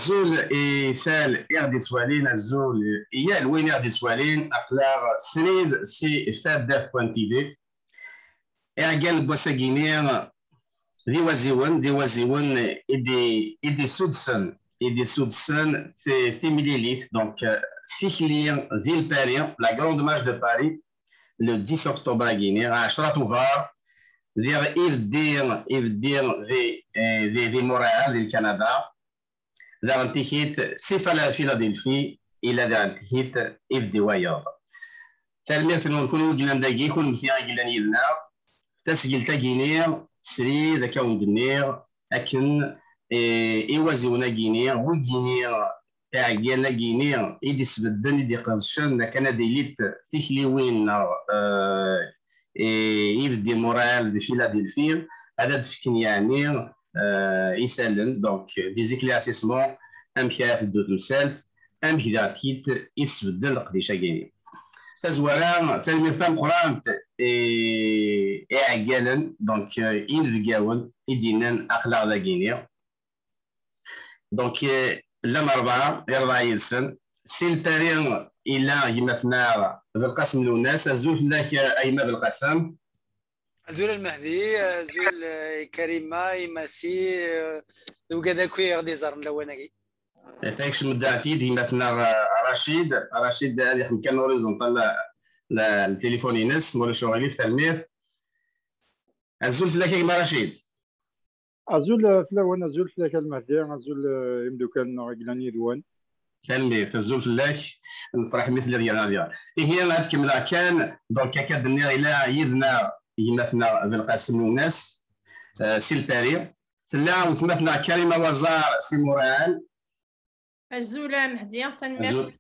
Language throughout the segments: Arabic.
Azul et celle air des Soilines, Azul, il y a le winner des Soilines, à clair, c'est fait d'F.TV. Et à quel bossa guinéen, des Waziwan et des Soudson. Et des Soudson, c'est Fémilélif, donc, Fichlir, Ville Paris, la grande marche de Paris, le 10 octobre à Guinée, à Chratouvar, vers Yves de Montréal, du Canada. ذا انتيكيت سيفا فيلادلفي الى ذا انتيكيت اف دي وايض تلمير في نكونوا جلان داكي يكون مثيا جلان يلنا تسجيل تاكينير سري ذا كون جنير اكن ايوازيونا جينير وجينير اعجانا جينير ايدي سبدن ايدي قرشن كان ديليت فيكلي وين ايف دي مورال دي فيلادلفي هذا تفكن يعني يسالن دونك دي زيكلاسيسمون ام كاف دو تمسالت ام كذا كيت يسبدل القديشه كاينين تزورا فيلم فام قرانت اعقالا دونك ان فيكاون يدينان اخلاق ذا كينيا دونك لما اربعه يرضى يلسن سي البارين الى يمثنا في القسم للناس الزول فلاك ايما بالقسم زول المهدي زول كريمه يماسي وكذا كوي غادي زار لواناكي فاكش مدعتي ديما فينا رشيد اللي كان هوريزونتال التليفون ينس مولا شغالي في تلمير الزول فلاك كيما رشيد ازول فلاوان ازول فلاك المهدي ازول يمدو كان غيلاني دوان تلمير الزول فلاك نفرح مثل ديالنا هي ما تكمل كان دونك كادني الى يذنا يمثنا في القاسم الناس سي الباري سلا وثمثنا كريمه وزار سي موران الزول مهدي ثاني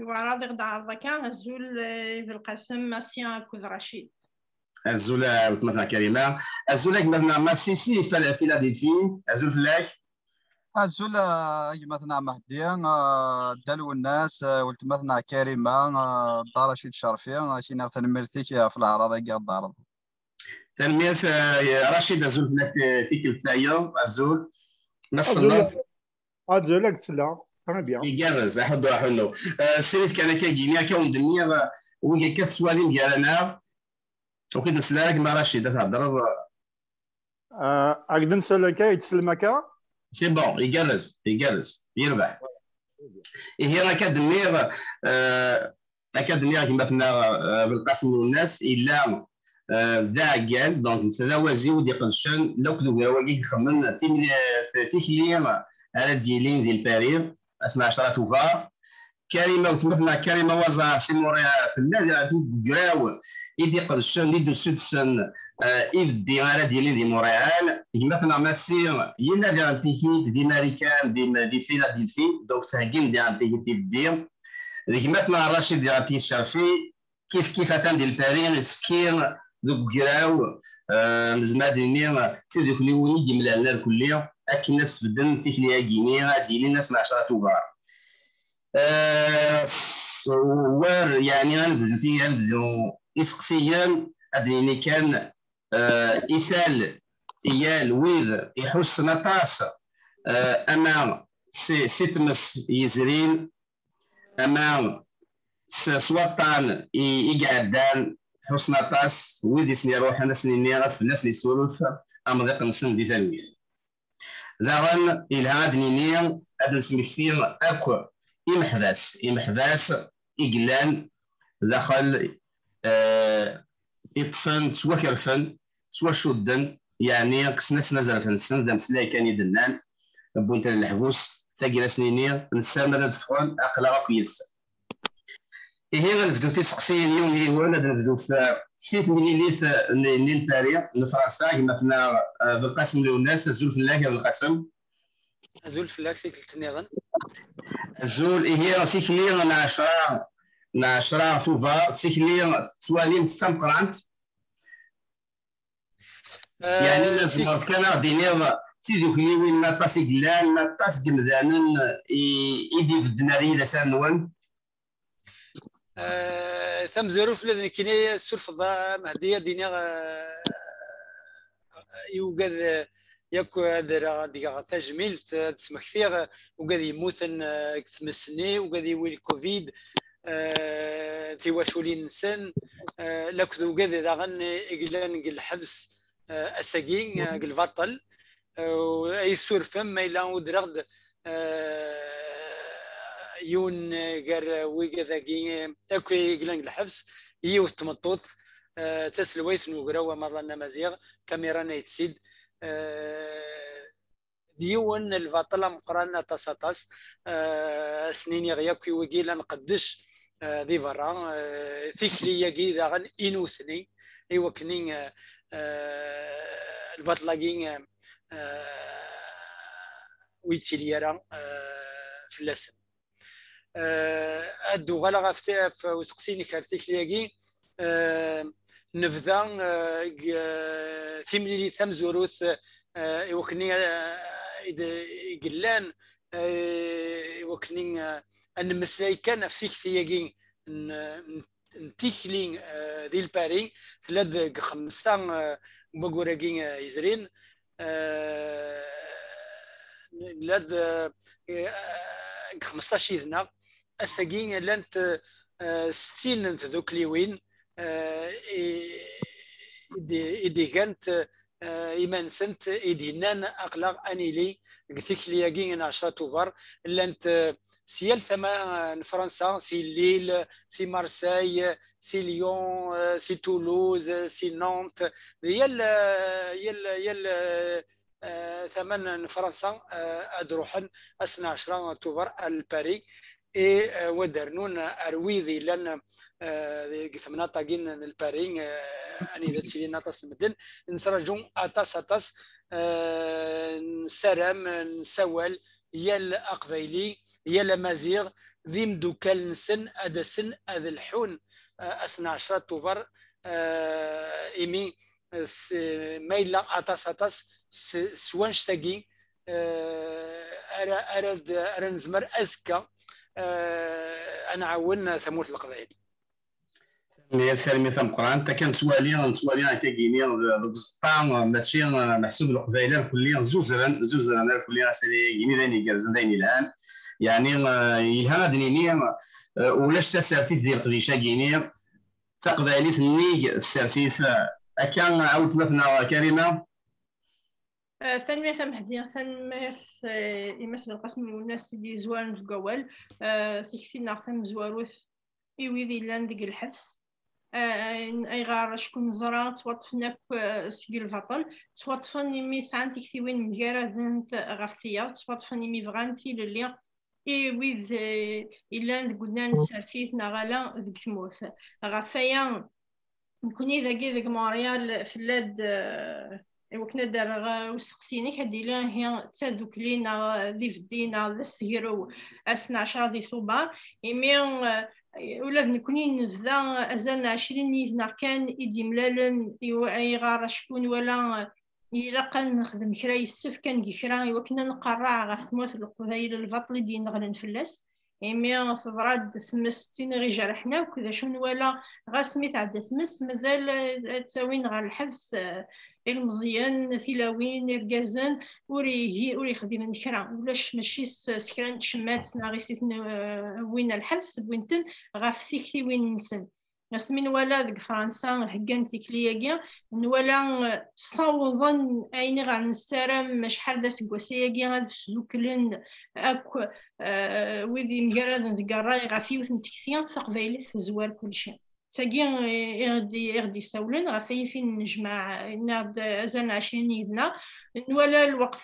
وراضي غدا عرضك الزول في القاسم ماسيان كود رشيد الزول وثمثنا كريمه الزول مثلا ماسيسي فيلادلفي الزول فلاك الزول مثلا مهدي دلو الناس ولتمثنا كريمه دار رشيد شرفي شينا ثنمرتيك في الاعراض كاع الدار تنمية رشيد الزول فلاك في كلتايا الزول نفس النظر الزول قلت لا انا بيان يجهز احد حنو سيريت كان كيجيني كون دنيا ويجي كف سوالين ديالنا وكي نسلاك مع رشيد تهضر اقدر نسالك يتسلمك سي بون يجهز يربح هي اكاديميه كما قلنا بالقسم الناس الا ذا قال دونك نسدا وازي ودي قنشن لو كدو واقي خمن تيكليم على ديالين ديال بارير اسمع 10 توفا كريمه وثمثنا كريمه وزار سي موريا في النادي كراو يدي قنشن لي دو سودسن ايف دي على ديالين دي موريال مثلا ماسير يلا ديال التكنيك دي ماريكان دي فيلادلفي دونك ساكين ديال التكنيك ديال ديك مثلا رشيد ديال الشرفي كيف اتان ديال بارير سكين دوك كراو مزماديني تيديك لي وني دي ملالنا الكليه اكن نفس بدن فيك ليا كيني ديالي الناس مع 10 توفار وار يعني غنبداو اسقسيا اديني كان ايثال ايال ويذ يحس نطاس اما سي تمس يزرين اما سوطان يقعدان حسن طاس ويدي سني روح انا سنيني في الناس اللي يسولف ام ذاك نسن دي تلويث زغن الهاد نيني ادن سمكثير اكو يمحباس يقلان دخل يطفن سوا كرفن سوا شدن يعني كسناس نزل في السن دام سلاي كان يدنان بونت الحبوس تاقي سنيني نسا ماذا تفقون اخلاق كويس هي غنبداو تيسقسي اليوم اللي هو غنبداو في 6 مليليت من باريس من فرنسا كما كنا بالقسم للناس الزول فلاك بالقسم الزول فلاك فيك التنيغن الزول هي فيك لي نا 10 توفا تسكلي سوالين تسمقرانت يعني لازم كان دينير تيدوك لي وين نطاس قلان نطاس قمدانن يدي في الدناري لسانون ثم زروف لذن كيني السلف ضا مهدية دينيا يوجد ياك هذا ديك تجميل تسمكثير وقاد يموت تمسني وقاد يولي كوفيد في واشولين سن لكذو قاد داغن إقلان الحبس أساقين البطل أي سور فم إلا ودرغد يون غير ويقذاقي أكو إقلان الحبس يو تمطوط تسلويت نوغرا مرة نمازيغ كاميرا نيتسيد ديون البطلة مقرانا تاساتاس سنين يغياكي ويقيلا نقدش دي برا فكري يجي داغن إنوثني إيوكنين البطلاقين ويتيليرا في اللسن أدو غالا غافتي في وسقسيني كارتيك لياكي نفذا في مليلي ثم زوروث إيوكني إقلان إيوكني أن مسلاي كان في ثياقين نتيكلين ذي البارين ثلاث خمسة بقوراقين يزرين لاد 15 يذنا أساقين لانت 60 تذوكليوين إدي كانت إيمان سنت إدينان أقلاق أنيلي قلتك لي يجين 10 توفر لانت سيال ثمان فرنسا سي ليل سي مارساي سي ليون سي تولوز سي نانت يل ثمان فرنسا أدروحن أسنا 10 توفر الباري ودرنون أرويذي لأن ثمنا طاقين البارين أني ذات سيلينا تصمدن نسرجون أتاس نسرم نسوال يال أقفيلي يال مازيغ ذي مدوكال نسن أدسن أذ الحون أسنا 10 توفر إيمي ميلا أتاس سوانش تاقين أرد نزمر أزكى أنا عاون ثموت القبائل. سلمي ثم قران انت كان سوالي كاكيني بزطان ماشي محسوب القبائل كليا زوزران كليا سالي يني داني كازن داني الان يعني يلها دنيني ولاش تسرتيت ديال القديشه كيني تقبالي ثني السرتيت كان عاود مثلا كريمه ثاني ثم حديا ثاني يمس بالقسم والناس اللي زوان في قوال في ثم زواروث يويذي لان ديك الحبس اي غار شكون زرا توطفنا سكيل الفطل توطفني مي سانتي كثيوين مجرد غفتيا توطفني مي فغانتي للي ويذ إلا قلنا نسرتيت نغالا ذيك تموت غفايا نكوني ذاك مونريال في اللاد وكنا دار وسقسيني كدي لا هي تادوك لينا ذي فدينا ذا السهيرو أسنا 10 دي صوبا إمي ولا نكوني نفذا أزالنا 20 يفنا كان إدي ملالن أي غار شكون ولا إلا كان نخدم كرا يسف كان كرا وكنا نقرع غا ثموت القبايل البطل دي نغلن فلاس إمي تضراد 65 غي جرحنا وكذا شون ولا غا سميت عدا ثمس مازال تاوين غا الحبس المزيان ثلاوين رجازن وري يخدم كرا ولاش ماشي سكران تشمات ناغيسيت وين الحبس بوينتن غافتي وين نسن اسمين ولا ديك فرنسا حكان تيكلياكيا ولا صوضن اين غا نسترم شحال دا سكواسياكيا هاد سلوكلن اكو ويدي مقرد ديك الراي غافي وثن تكثيا تقبايلي زوار كلشي تاقي يغدي سولن غافي فين نجمع ناد ازان 20 يدنا ولا الوقت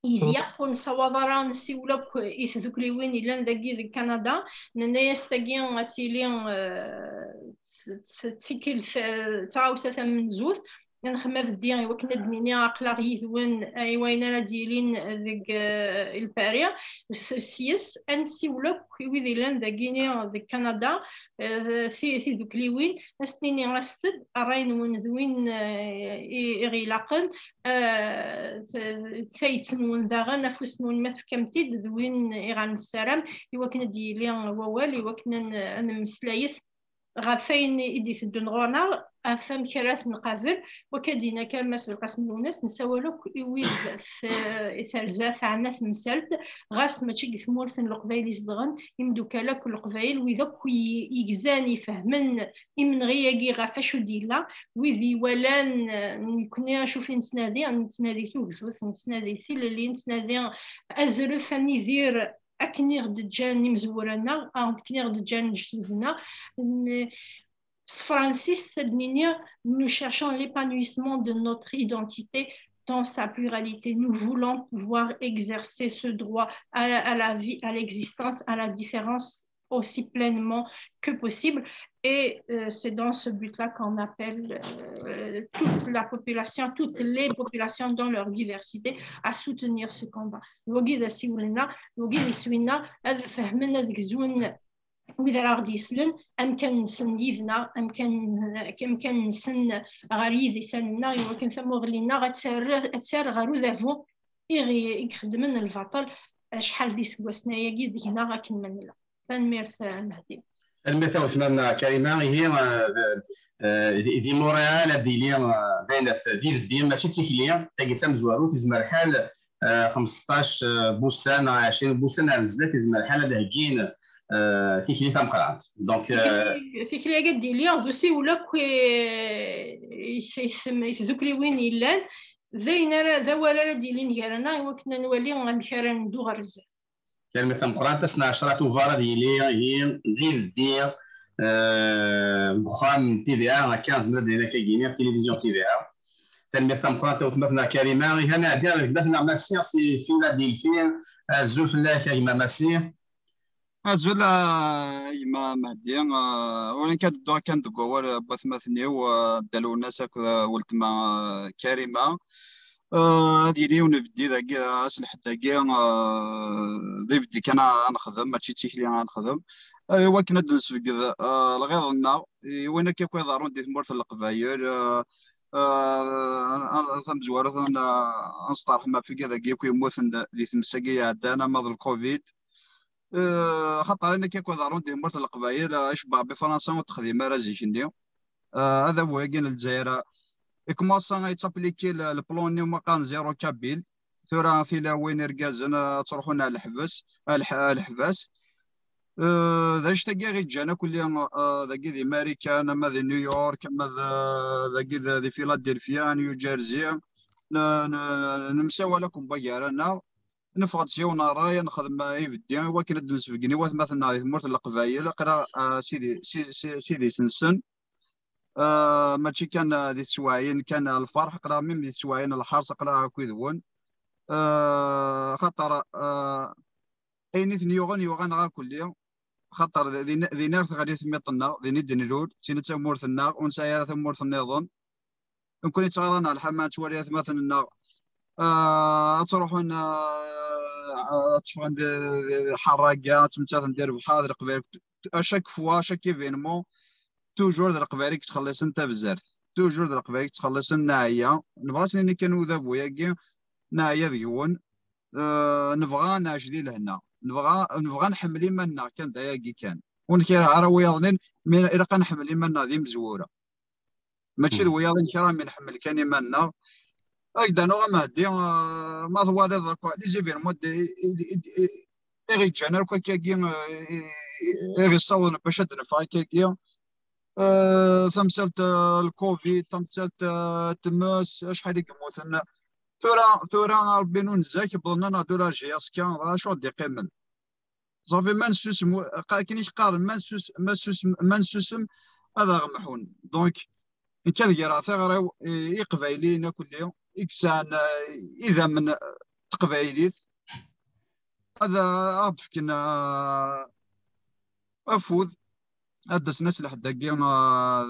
يقول صوادرا نسيولك يثذوك لي وين إلا ندقي ذي كندا ناس تاقي غاتيلي تيكل تعاوسة من زوث نخمر الدين وكنا دنيني عقلا يذون أي وين أنا ديالين ذيك البارية السياس أنسيولك وذي لان دقيني ذي كندا في ذوك لي وين أسنيني غاستد أراين وين ذوين إغيلاقن ثايتن ذاغا نفوس نون مثل كمتيد ذوين إغان السلام وكنا ديالين ووال وكنا أنا مسلايث غافين إدي تدون غورنا أفهم كرات نقابل وكدينا كالماس القسم الوناس نسولوك ويد ثالزاف عنا في مسالت غاس ماشي ثمورث القبايل يصدغن يمدو كلاك القبايل ويذوك يجزاني فهمن يمن غياقي غافاشو ديلا ويذي ولان نكوني نشوف نتنادي توكزوث نتنادي ثيل اللي نتنادي أزرف أني ذير أكني غد جاني مزورنا أكني غد جاني جدودنا Francis Sedminier, nous cherchons l'épanouissement de notre identité dans sa pluralité. Nous voulons pouvoir exercer ce droit à la vie, à l'existence, à la différence aussi pleinement que possible. Et c'est dans ce but-là qu'on appelle toute la population, toutes les populations dans leur diversité à soutenir ce combat. وإذا راه يسلم أمكن نسن ليذنا أمكن نسن غريذ سننا يمكن ثم غلينا غتسار غارو ذافو يخدمن الفاطل شحال دي سواسنا يجي دينا غاكمل لا تنمير المهدي المثل ثماننا كريمه هي ذي موريال هذه اللي باينه في الدين ماشي تيكليه تاقي تمزوارو تزمر الحال 15 بوسان 20 بوسان نزلت تزمر الحال هذا هكين تيكلي تام قرات دونك تيكلي قد لي دوسي ولا يذكري وين يلان زين ذا ولا ديالين كارنا وكنا نولي غنكرا ندو غرز كلمه تام قرات 12 توفار ديالي هي غير دير بخام تي في 15 مليون هنا كاينين تلفزيون تي في كلمه تام قرات وثمثنا كريمه هنا ديال بدنا ماسي في ولا ديال فين زوف الله كريمه ماسي أزول يما مهدي وين كانت الدوا كانت قوال بثمثني ودالو الناس ولتما كريمة هادي لي ونبدي ذاك أسلح داكي ذي بدي كان نخدم ماشي تيكلي نخدم إوا كنا ندوز في كذا الغيظ لنا وين كيف يظهرون دي ثمورت القبايل ثم زوارة نصطرح ما في كذا كيف يموت ذي ثمساقية عدانا مرض الكوفيد خاطر انا كي كنظرون دي مرت القبائل اشبع بفرنسا وتخدم رازيشني هذا هو كاين الجزائر كومونسا يتابليكي البلوني وما كان زيرو كابيل ثورا ثيلا وين ركازن تروحون على الحباس ذاش تاكي غير جانا كل يوم ذاكي دي امريكان ما ذي نيويورك ما ذاكي دي فيلادلفيا نيوجيرسي نمساو لكم بيارانا نفقد سيونا رايا نخدم يبدي ولكن ندوز في قنيوات مثلا مورت القبايل قرا سيدي سنسن ماشي كان ذي سواين كان الفرح قرا ميم ذي سواين الحرص قرا كيذون خاطر اين ثنيوغن يوغن غير كل يوم خاطر ذي نار غادي ثميطنا ذي ندن الود سينا تمورث النار ونسايا ثمورث النظام يمكن يتغاضى على الحمات وليات مثلا النار تروحون تشوفون حراقات تمثال ندير بحاضر قبالك اشاك فوا شاك ايفينمون توجور در قبالك تخلص انت بزاف توجور در قبالك تخلص ناعيه نبغى ني كانوا ذا بوياكي ناعيه ديون نبغى ناجدي لهنا نبغى نحمل يمنا كان داياكي كان ونكير عراويضنين من الى كنحمل يمنا ذي مزوره ماشي الوياضين كرام نحمل كان يمنا أيضا نوع مهدي ما هو هذا لي زيفيرمون إيغي جانر كاكي إيغي صوّن باش نفاي كاكي تمثلت الكوفيد تمثلت تماس شحال يموتنا ثورا ربي نزاك بضلنا دولار جياس كان شو دي قيمن صافي ما نسوسم كاين يقارن ما نسوسم هذا غمحون دونك كان يرى ثغرة يقبايلين كل يوم إكسان إذا من تقبايليت هذا أعرف كنا أفوذ أدس ناس لحد دقيقة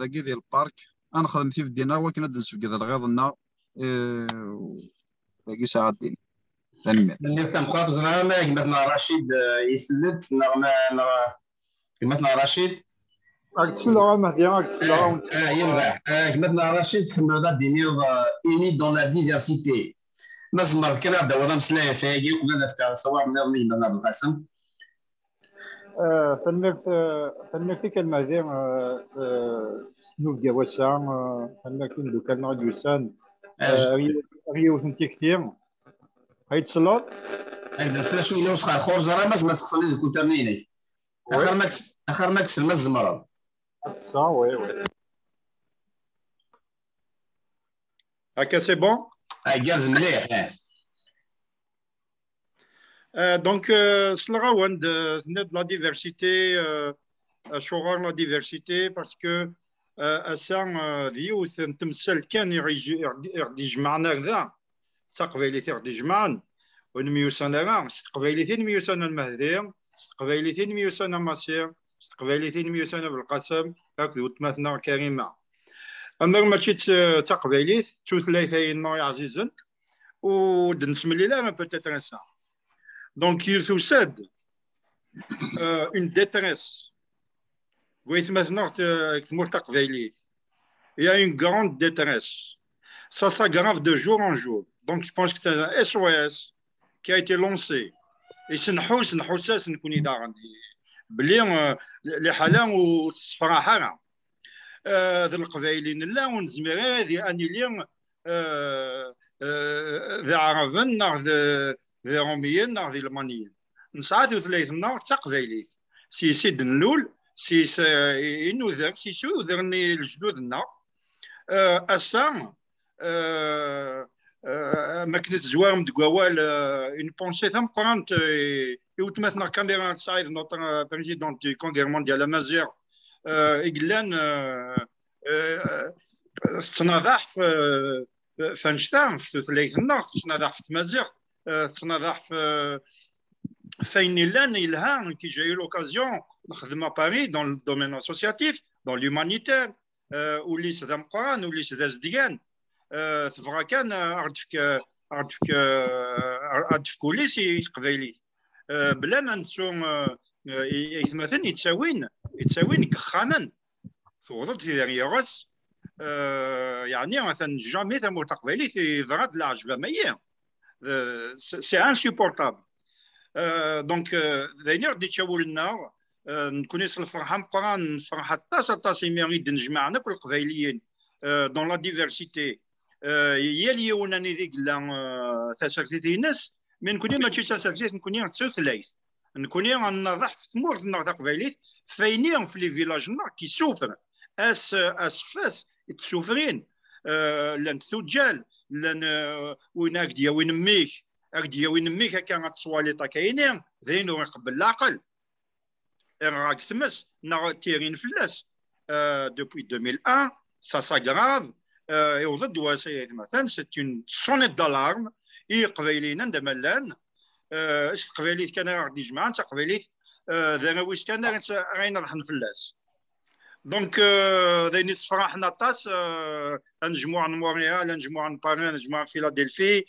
ذاكي ذي البارك أنا خدمت في الدينار ولكن أدس في كذا الغيظ النار ذاكي ساعة الدين تنمية نفهم قراب زمان كمثنا رشيد يسلد كمثنا رشيد كمثنا رشيد كمثنا دينير إوني دون لا ديفيرسيتي نزمر كنا دورنا مسلايا فاقي وكنا نفكر صور من يرمي لنا بالقسم فالمرتي كالمهدي سنوف جواسا فالمرتي دو كان راديوسان ريو ثنتي كثير هايت صلوت هكذا سلا شويه لو سخان خرج راه ما تخصني نكون ترنيني اخر ماكس ما الزمره صا وي هكا سي بون جالز مليح Donc, cela rend la diversité, la diversité parce que ça ديو تمثل كان يرجمعنا ذا تقبيلي يرجمعن ونميوسنا تقبيلي ميوسنا المهدي تقبيلي ميوسنا ماسير تقبيلي ميوسنا بالقسم هكذا وتمثلنا كريمه اما ماشي تقبيلي ثلاثين يا عزيزا ودنسملي لا peut-être ça. Donc, il succède une détresse. Il y a une grande détresse. Ça s'aggrave de jour en jour. Donc, je pense que c'est un SOS qui a été lancé. Et c'est une hausse, c'est une kunidar. Blin, les halans ou sfarahara. القبائلين لا ونزمر هذه اني اليوم ذا عربن ذا روميين ذا المانيين نسعات ثلاث نار تقبيليت سي سيد اللول سي انو ذاك سي سو ذرني الجدودنا اسا ما كنت زوار مدقوال اون بونسي ثم قرانت يوتمثنا كاميرا سايد نوتر بريزيدون دي كونغيرمون ديال مازير إجلان تناضح فنشتام في ثلاث النار تناضح في مازيغ تناضح في فين لان يلها كي جاي لوكازيون نخدم باري دون الدومين اسوسياتيف دون لومانيتير وليس ذا مقران وليس ذا زديان تبغى كان عرفك كوليسي قبيلي بلا ما نسون مثلا يتساوين كخانا توضد في رياغس يعني مثلا جامي ثمو تقبيلي في ضرد العجبه مية سي انسيبورتابل دونك ذاينير دي تشاول النار نكون يصل الفرحه مقران الفرحه طاس يميغ نجمعنا كل القبيليين دون لا ديفيرسيتي هي اللي وناني ذيك لا تساكتي ناس من نكون ما تشي تساكتي نكون تسوثلايث نكوني غنضح في تمور النهضه قبيليت فاينين في لي فيلاج نار كي سوفر فاس تسوفرين لان تجال لان وين اكديا وين ميك اكديا وين ميك هكا غتصواليطا كاينين ذينو يقبل العقل راك تمس نا تيرين فلاس دوبوي 2001 سا ساغراف يوضد وسائل مثلا سيت اون سونيت دالارم قبيلينا دملان استقباليت كان غادي يجمع تقباليت ذا واش كان غاين رحن فلاس دونك ذا فرحنا طاس نجموع مونريال نجموع باريس نجموع فيلادلفي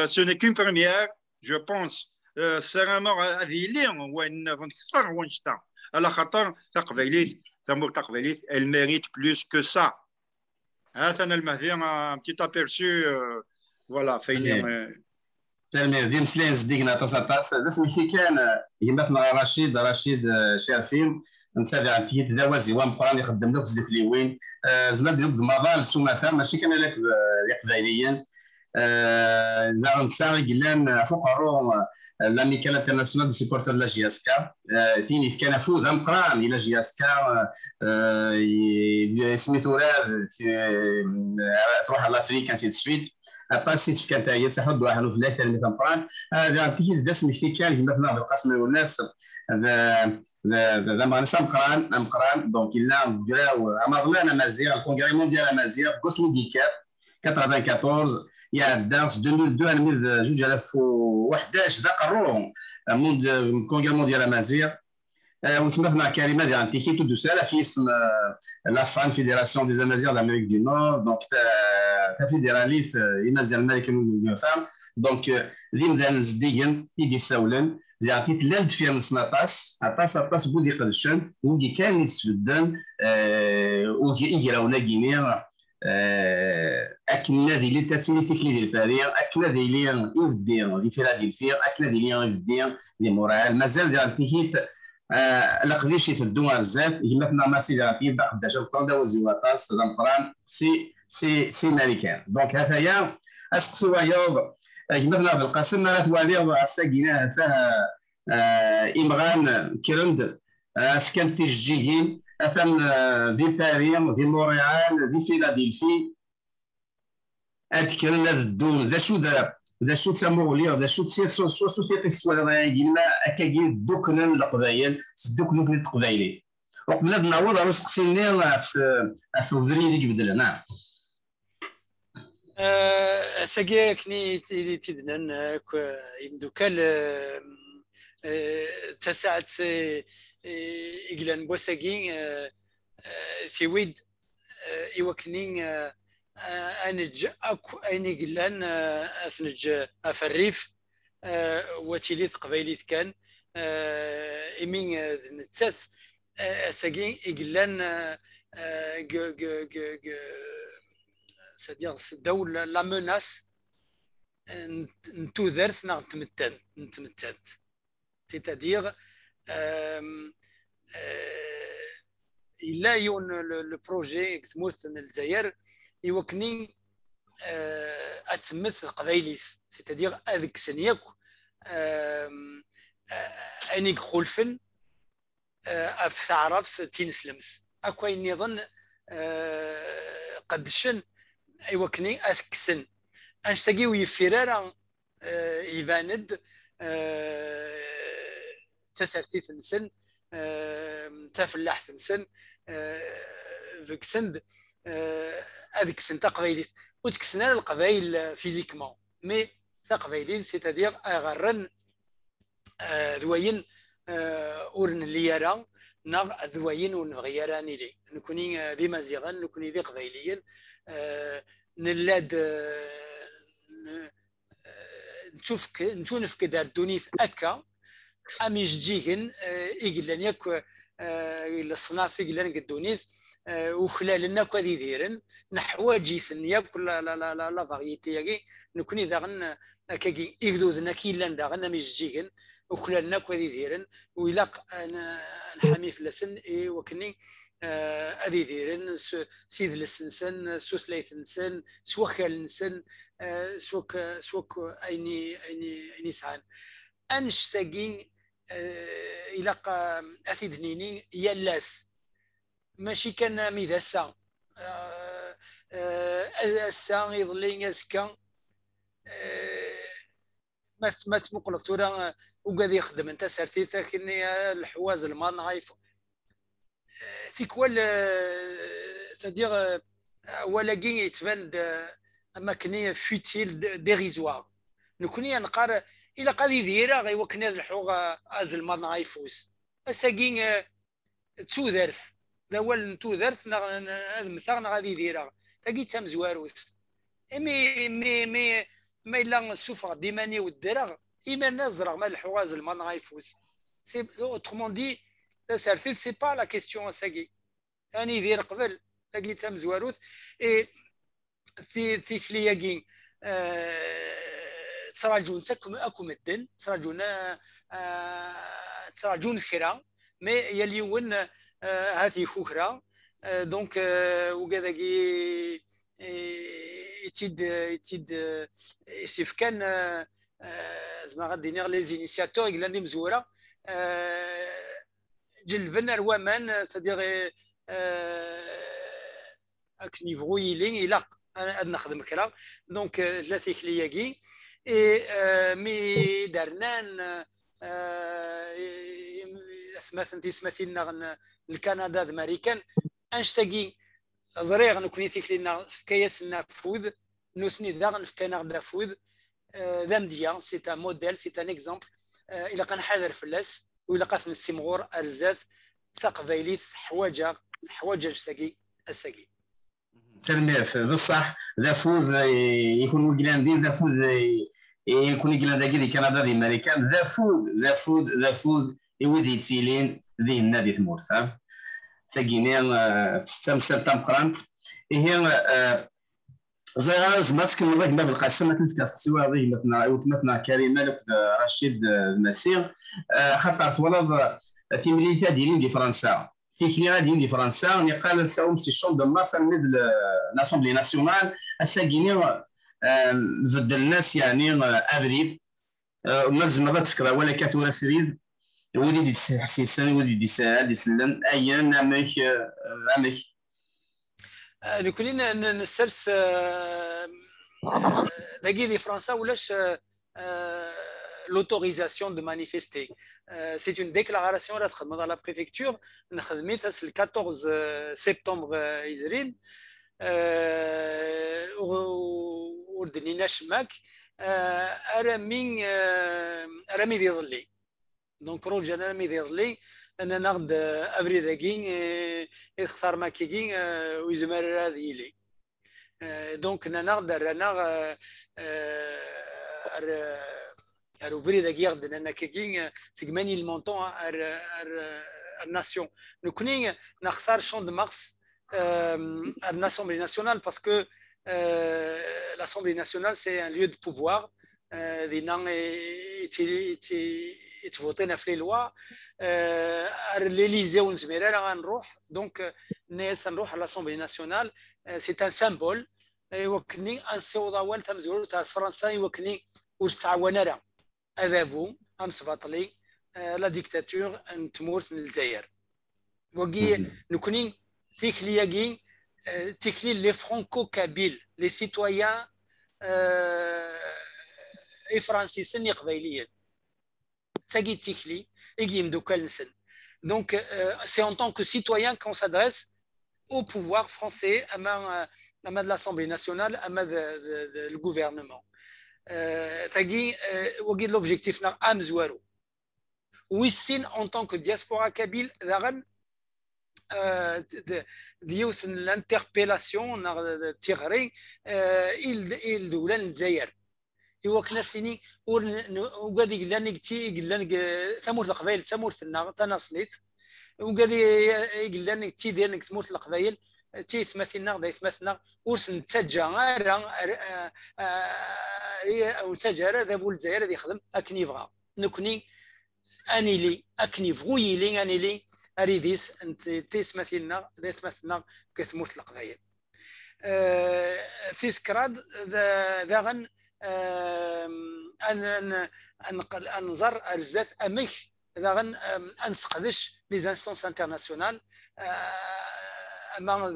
سو ني كون بريميير جو بونس سيرامون هذه اللي وين كثر وين شتا على خاطر تقباليت ثمور تقباليت الميريت بلوس كو سا هذا انا المهدي ان بتيت ابيرسو فوالا فين تلميذ مسلين صديقنا طاس اسمي كان يمثلنا رشيد شافين نتابع عن دوازي ومقران يخدم لك زدك لي وين زمان يبد مضال سومثا ماشي كان لك قبايليا لا نتساوي قلان فوق الروم لاميكال انترناسيونال دو سيبورتور لا جي اس كا فيني كان فوز مقران الى جي اس كا سميتو تروح على افريكا سيت سويت باسيت في كانت تحضر واحد في ثلاثه المتمبران هذا تيجي دسم في كان مثلا بالقسم والناس هذا ما نسام مقران دونك الا جراو امضنا مازيغ الكونغري مونديال مازيغ كوس ميديكال 94 يا دارس 2002 2011 ذاك الروم موند الكونغري مونديال مازيغ وتمثلنا كلمه ديال انتيكي تو دوسالا في اسم لا فان فيدراسيون دي امازيغ دامريك دو نور دونك تا فيدراليت امازيغ الملكه فام دونك لين زديين يدي ساولن اللي عطيت لاند فيها نصنا طاس بودي قدشن ودي كان يتسفدن ويجي راونا كينيا اكنا دي لي تاتيني تكلي ديال باريس اكنا دي لي يفدي دي فيلادلفيا اكنا دي لي يفدي لي مورال مازال ديال تيكيت لقديش يتدو الزات يمثلنا ماسيلاتي داخل دجال طالدا وزيواتاس دمقران سي ماريكان دونك هذايا اسكسو يوض يمثلنا في القسم لا توالي الساقينا فيها إمغان كرند في كان تيجيين افهم دي باريس دي مونريال دي فيلادلفي أذكر الدون ذا شو تسمولي ذا شو تصير سوسيتي السوالف قلنا أكاين دوكنا القبايل دوكنا في القبايلات وقبل هاد نعوض روس قسيني في فبراير اللي قبل نعم ساقي كني تيدنا يمدوكال تساعد إجلان بوساقين في ويد يوكنين أنج أكو أني قلان أفنج أفريف وتيليث قبيليث كان إمين نتسث ساقين إجلان c'est-à-dire دولة لا مناس نتوذرث نتمتن c'est-à-dire إلا يون لو بروجي كتموت الجزائر يوكني أتمث قبايليث c'est-à-dire أذك سنياك أنيك خلفن أفتعرف تينسلمس أكو ينظن قدشن يوكني أذكسن أنشتاقي ويفرارا يفاند تسرتي ثنسن تفلاح ثنسن فيكسند هذيك سنتا قبايليت وتكسنا القبايل فيزيكمون مي تقبايلين سيتادير اغرن ذوين اورن ليارا نغ ذوين ونغيراني لي نكوني بمزيغان نكوني ذي قبايليين نلاد نتونفك دار دونيث اكا امي جيجن يقلن ياك الصناف يقلن قدونيث وخلال لنا كذي ديرن نحواجي ثنيا كل لا فاريتي ياكي نكوني داغن كاكي يقدودنا كيلان داغن مش جيجن وخلال لنا كذي ديرن ويلاق نحامي في لسن وكني ادي ديرن سيد لسنسن سوثليث نسن سوخال نسن سوك ايني سعان انشتاقين إلاق أثيدنيني يلاس ماشي كان ميداسا السا يظلين يسكا ما تمقلط تورا وقاعد يخدم انت سارتي ثاكني الحواز المان غايف في كوال تدير ولكن يتفند اماكنيه فوتيل ديريزوار نكوني نقار إلا قاد يديرها غيوكنا الحوغ أزلمان غايفوز أساقين تودرث الأول تودرث المثاغ غادي يديرها تاقي تام زواروث ما إلا السفر ديماني والدرغ إما الناس زرغ ما الحوغ أزلمان غايفوز سي أوترومون دي تسالفيت سي با لا كيستيون أساقي يعني يدير قبل تاقي تام زواروث في خلياقين تراجون تكم أكو مدن تراجون خيرا مي يليون هذه خخرة دونك وكذا كي يتيد يسيف كان زعما غادي نير لي زينيسياتور اللي مزوره جلفن الوامان سادير اك نيفو يلين يلاق انا نخدم كرا دونك ثلاثه خلياكي مي درنان مثلا تسمثيلنا الكندا الامريكان انشتاقي زريغ نكوني ثيك لنا في كياس نفوذ نثني ذا في كان نفوذ ذا مديا سي ان موديل سي ان اكزامبل الى كنحاذر فلاس ولا قاف نسيمغور ارزاف ثقفيليث حواجه الساقي تلميذ بصح ذا فوز يكون وجلاندين ذا فوز يكون وجلاندين دي كندا دي امريكان ذا فوز يودي تسيلين ذي النادي ثمورث ثقينين سمسر تمقرانت هي زغار زماتك من ذاك باب القسم ما تنفكاس سوا ذي مثلا كريمه رشيد المسير خطر ولد في مليثه ديالين فرنسا في كليغا ديالين فرنسا اللي قال تساوم سي شون دو مارس من لاسومبلي ناسيونال الساكيني ضد الناس يعني افريل مازال ما تفكر ولا كثوره سريد وليد حسيسان وليد يسال يسلم ايا امك لكلنا نسرس داكي فرنسا ولاش l'autorisation de manifester. C'est une déclaration dans la préfecture. Le 14 septembre, Israël. وردنينا شماك رامي ديالي دونك روج رامي ديالي انا ناخذ افري داكين يختار ماكيكين ويزمر ديالي دونك انا ناخذ رانا روفري داكي غدنا انا كيكين سيغماني المونطون الناسيون نكوني نختار شون دو مارس à l'Assemblée nationale parce que l'Assemblée nationale c'est un lieu de pouvoir. voté les lois. L'Élysée donc à l'Assemblée nationale c'est un symbole. وكني انسيو ضوال تمزور تاع فرنسا وكني وتعاونرا اذابو امسفاطلي لا ديكتاتور تمورت من الجزائر وكي نكوني تيكلياكي تيكلي لي فرانكو كابيل لي سيتويان فرانسيسن قبايليين تاكي تيكلي ايكي مدوكال نسن دونك سي ان طون كو سيتويان كون سادريس au pouvoir français, à de l'Assemblée nationale, à le gouvernement. L'objectif est Amzouaro. Oui, en tant que diaspora kabyle, l'interpellation, il doit l'Zaïr. يوكنا سيني وقاد يقلان ثمور القبائل ثمور ثناصليت وقال يقول تي ديالك تموت القبائل تي ثمثنا غدا يثمثنا ورث نتسجى او تجارة ذا فول الجزائر اللي يخدم اكني يبغى نكني اني لي اكني فغوي لي اني لي اريديس انت تي ثمثنا ذا ثمثنا كتموت القبائل في سكراد ذا غن انظر ارزات امش ذا انسقدش لي انستونس انترناسيونال اما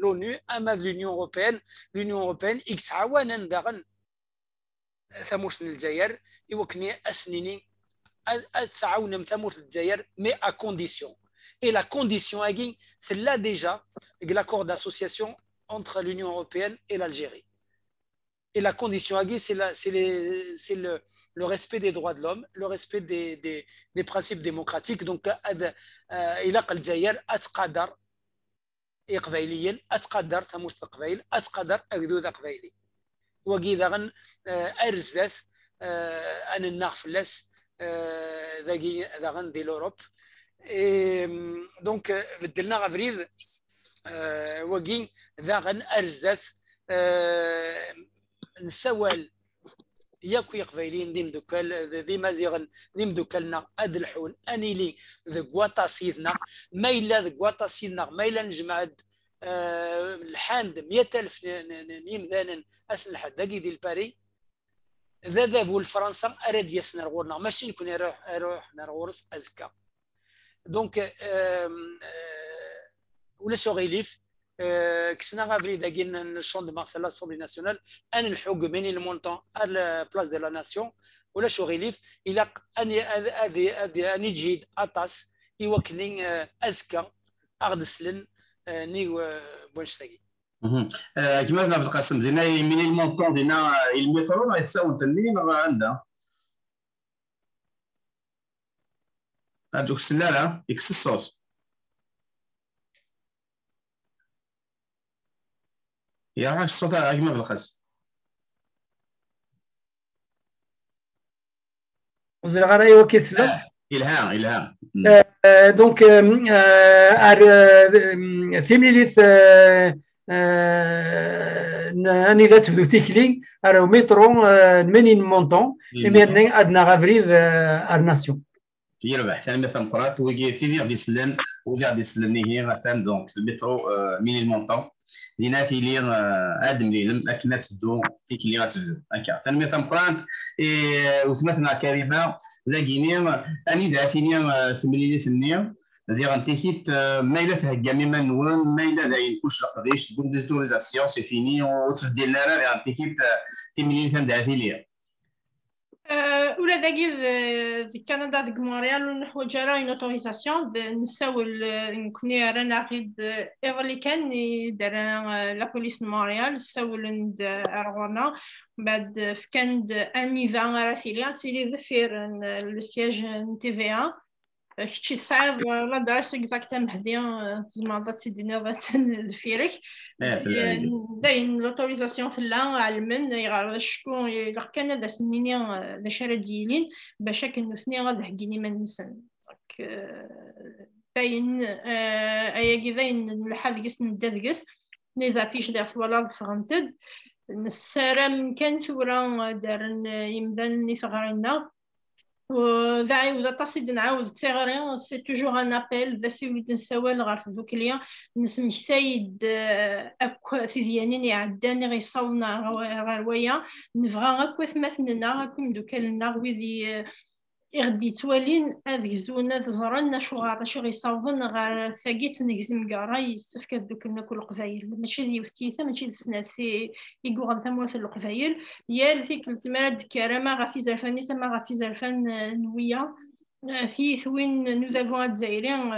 لونو اما لونيون اوروبيان لونيون اوروبيان يتعاون ذا ثموت الجزائر يوكني اسنيني تعاون ثموت الجزائر مي ا كونديسيون اي لا كونديسيون اكي ثلا ديجا لاكور داسوسياسيون entre l'Union européenne et l'Algérie. Et la condition c'est le respect des droits de l'homme, le respect des principes démocratiques. Donc, il a que l'Algérie أتقدر قبائليا أتقدر ثموت القبائل أتقدر أجدود قبائلي. وكذا غن أرزت أن النغفلس ذا غن دي l'Europe. Donc, بدلنا غفريد وكين ذا غن أرزت نسوال ياكو قبايلين ديم دوكال ذي مازيغن ديم دوكالنا اد الحون اني لي ذا كواطاسيدنا ما الا ذا كواطاسيدنا ما الا نجمع الحاند 100,000 يمذانا اسلحه داكي ديال باري ذا فول فرنسا اراد يسنا غورنا ماشي نكون يروح نغورس ازكا دونك ولا شو غيليف كسنا غافري داكين الشون دو مارس لاسومبلي ناسيونال ان الحق بين المونطون على بلاص دو لا ناسيون ولا شو غيليف الى ان يجهد اطاس يوكني ازكى اغدسلن ني بونشتاكي كما قلنا في القسم دينا من المونطون دينا المترو راه يتساوي تنين راه عندها ارجوك السلاله يكس الصوت يا الصوت أجمل بالقص. وزير غراي وكيسلم. إلهام. دونك ثمنيليث أني ذات بدو تيكلي أرو مترو منين مونطون إميرني أدنى غافريد أرناسيون. يربح ثاني مثلا مقرات ويجي في غادي يسلم وغادي يسلم هي مثلا دونك المترو ميني المونطون لينا في لي ادم لي لكن تسدو فيك اللي غتبدو هكا ثاني مثلا مقرات وسمعتنا كلمه لاكيني اني دعتيني ثمليلي ثمنيه زي غنتيكيت ما الا تهكا مما نون ما الا داين كلش لقديش تقول ديزوتوريزاسيون سي فيني وتسدي لنا راه غنتيكيت ثمليلي ثندعتي ليا ولا داكي في كندا ديك مونريال ونحوج راه اون اوتوريزاسيون نساول نكوني رانا غيد ايغلي كان دار لا بوليس مونريال ساول ند ارغونا بعد كان انيفا راه فيليا تيلي ذفير لو سياج تي في 1 كتشي صعيب لا درس اكزاكتام هديا زعما تيدينا الفيرك داين لوتوريزاسيون في لا علمن يغار شكون الا كان دا سنيني دا شرا ديالين باش كنثني غاد حكيني ما نسن داين ايا داين لحد قس نددقس لي زافيش دا في ولا فهمتد نسرم كان ثورا دارن يمدان نثغرنا وذا تصيد نعاود تيغري سي توجور ان ابل ذا سيوليد نساول غير في ذوك اليوم نسمحتايد اكو ثيانين يعداني غيصاونا غير ويا نبغى اكو ثمثننا اكو دوكالنا ويدي غدي توالين هذيك زونا تزرنا شو غار شو غيصاوبن غير ثاقيت نكزم كارا يستفك دوك لنا كل قبايل ماشي دي وثيثه ماشي سناتي يقو غد ثموث القبايل يا فيك التمرد كرامه غافي زرفاني سما غافي زرفان نويه في ثوين نوزافون الجزائريين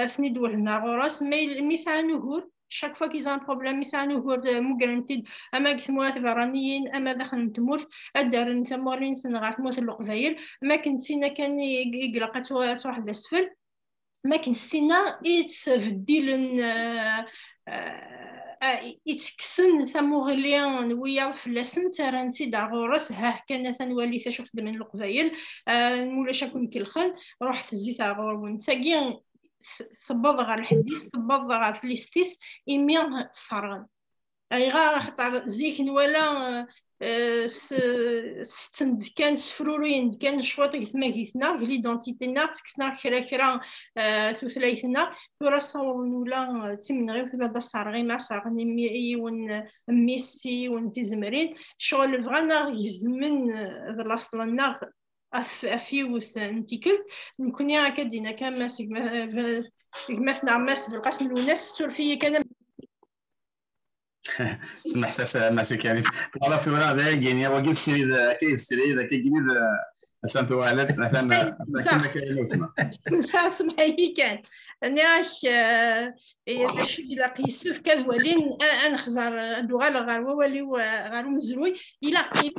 ثني دول الناغوراس ميسا نهور chaque fois qu'ils ont un problème يسانو هو مو اما كثموات فرانيين اما داخل تموت ادار نتمورين سنغار تموت القبايل ما كنتينا كان يقلق واحد اسفل ما كنستينا يتسفديلن يتكسن ثموغليان ويا فلاسن ترانتي داغورس ها كان ثنوالي تشوف من القبايل مولا شاكون كيلخن روح الزيت غور ونثقين ثبض غير الحديث ثبض غير فليستيس إميان صارغن أي غير خطر زيك ولا ستند كان سفرورين كان شواطي ثماكيتنا ليدونتيتينا تكسنا كرا ثلاثنا ثورا صورن ولا تمن غير هذا صارغي ما صارغني مي ون ميسي ونتزمرين شغل فغانا يزمن لاصلنا أفيوث نتيكل نكون يا كدينا كان ماسك مثلا ماس بالقسم الوناس سورفيه كان سمحت ماسك يعني والله في ولا ذا يعني وقف السرير كاين السرير كاين سانتو والد مثلا كما كاين سمحي كان ناش إذا قيسوف كذولين أنا خزار دوغال غار ولي غار مزروي إلى قيل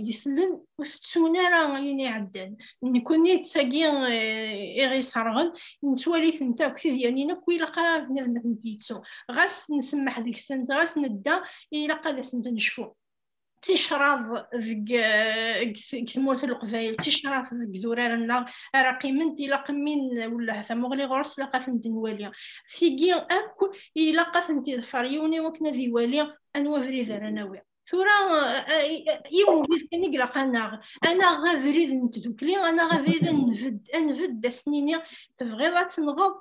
يسلن وفتونا راه يعني عدان نكوني تساقين إغي صارغن نتوالي ثنتا وكثير يعني نكوي لقرار في نظمة نتيتو غاس نسمح ديك السنة غاس ندا إلى قادة سنة نشفو تشرف كثمورت القبايل تشرف ذورارنا راقيمنت إلا قمين ولا ثمغلي غرس لقات ندنواليا ثيقي أكو إلا قات ندفريوني وكنا ذي واليا أنوا فريد رناوي ثورا يوم بيت كان يقلق أنا غافريد نتذكلي أنا غافريد نفد دسنيني تبغي تنغض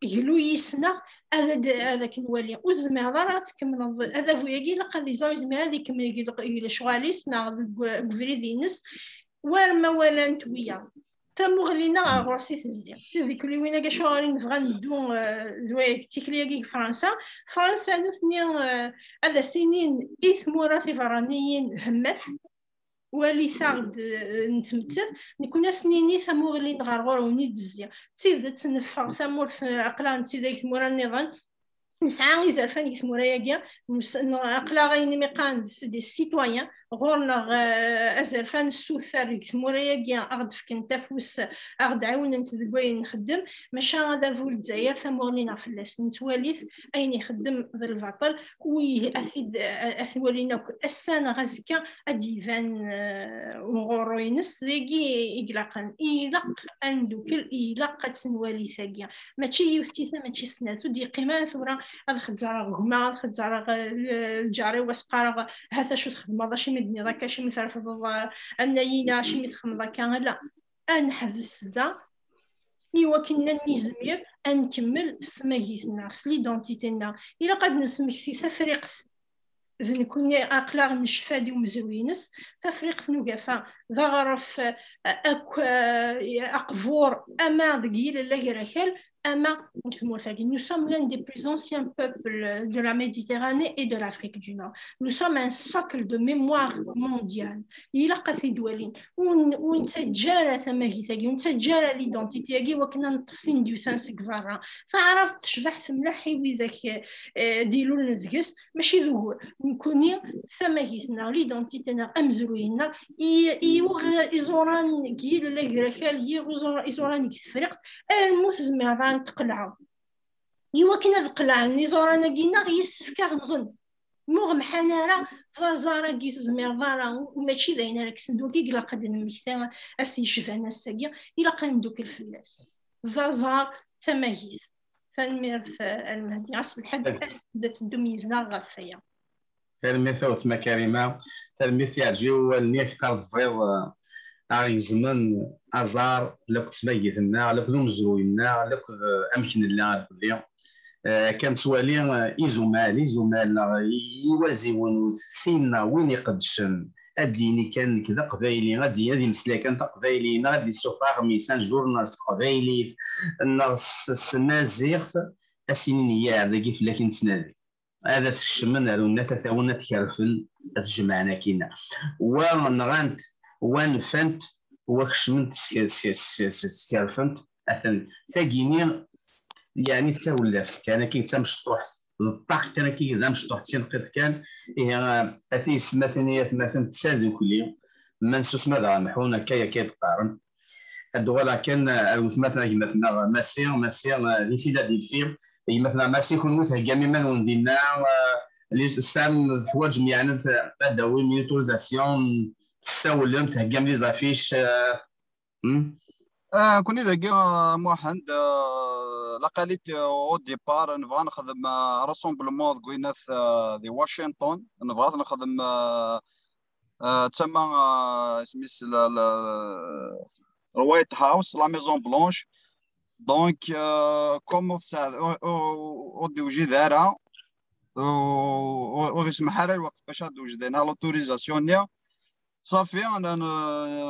يقولوا يسنا هذا كنوالي وزما راه تكمل هذا فوياكي لقى لي زوج هذيك كمل شغالي سنا غفريدينس ورما ولا نتويا تمغلينا غرسي تزيا ديك اللي وين كاع شغالين فغا ندو زوي تيكلياكي فرنسا نثني هذا سنين اثمورات فرانيين همات ولي ثارد نتمثل نكون سنيني ثمورلين غارغور ونيد الزيا تيد تنفع ثمور في عقلان تيداك مورا النظام نسعى يزرفان يثمورا ياكيا عقلا غيني ميقان دي سيتويان غورنا أزرفان السوثار يثمورا ياكيا أغد فكن تفوس أغد عاون نتذكوين نخدم ماشا هذا فول الجزائر ثمورلين فلاس نتواليث أين يخدم ذا البطل وي أثولينا السنة غزكا أديفان وغوروينس ذيكي إقلاقا إيلاق أندوكل إيلاق تنوالي ثاقيا ماشي يفتيثا ماشي سناتو دي قيمة ثورا هذا خدزارة غما هذا خدزارة الجاري واسقارة هذا شو تخدم هذا شي مدني ذاك شي مثال في الناينا شي متخم ذاك لا نحبس ذا إوا كنا نزمير نكمل سماجيتنا ليدونتيتينا إلا قد نسمكتي تفريق نكون أقلاغ نشفادي ومزوينس تفريق نوقفا ذا غرف أقفور أما ذقيل اللي ركال أما nous sommes l'un des plus anciens peuples de la Méditerranée et de l'Afrique du Nord. Nous sommes un socle de mémoire mondiale. إلا قاثي دولين ونتجارى ثماكي ونتجارى ليدونتيتي وكنا نطفين ديوسانس كفارا فعرفت شبحت ملحي وذاك ديلو نذقس ماشي ذهور نكوني ثماكيتنا ليدونتيتينا أمزروينا إزوران كيل اللي ركال إزوران كتفرق الموت زميران تقلعوا إوا كنا تقلع نزورانا كينا يسفكا نغن مغم حنارا فزارا كي تزمير ضارا ماشي داينا راك سندوكي كلا قد نمكتا اسي شفانا الساقيا إلا قندوك الفلاس فزار تماهيث فنمير في المهدي أصل الحد أسدت الدميزنا غفايا تلميذ وثما كريمة تلميذ يعجيو النيك قرض فيض زمن ازار لك تميزنا لك مزوينا لك امكن الله اليوم كان سوالي ايزومال يوازيون سينا وين يقدشن اديني كان كذا قبايلي غادي هذه مسلا كان قبايلي غادي سوفار ميسان جورنالست قبايلي الناس مازيغ اسينين يا ذاك فلاكين تنادي هذا الشمن رونا تثاونا تكرفن تجمعنا كينا ونغانت وان فانت وكشمنت سكارفنت اثن ثاقيني يعني تولفت كان كي تمشطوح الطاق كان كي ذا مشطوح تنقد كان هي اثيس مثلا تسالي كل يوم منسوس ماذا محونا كي تقارن الدوله كان مثلا ماسي اللي في ذا الفيلم مثلا ماسي كون مثلا من وندينا لي سام حوايج يعني تداوي ميوتوريزاسيون تساول تهجم لي زافيش كوني ذاك موحد لقاليت او ديبار نبغى نخدم راسومبلمون كوينات دي واشنطن نبغى نخدم تسمى سميس الوايت هاوس لا ميزون بلونش دونك كوم تساعد ودي وجي دارها ويسمح لها الوقت باش توجد هنا لوتوريزاسيون نيا صافي انا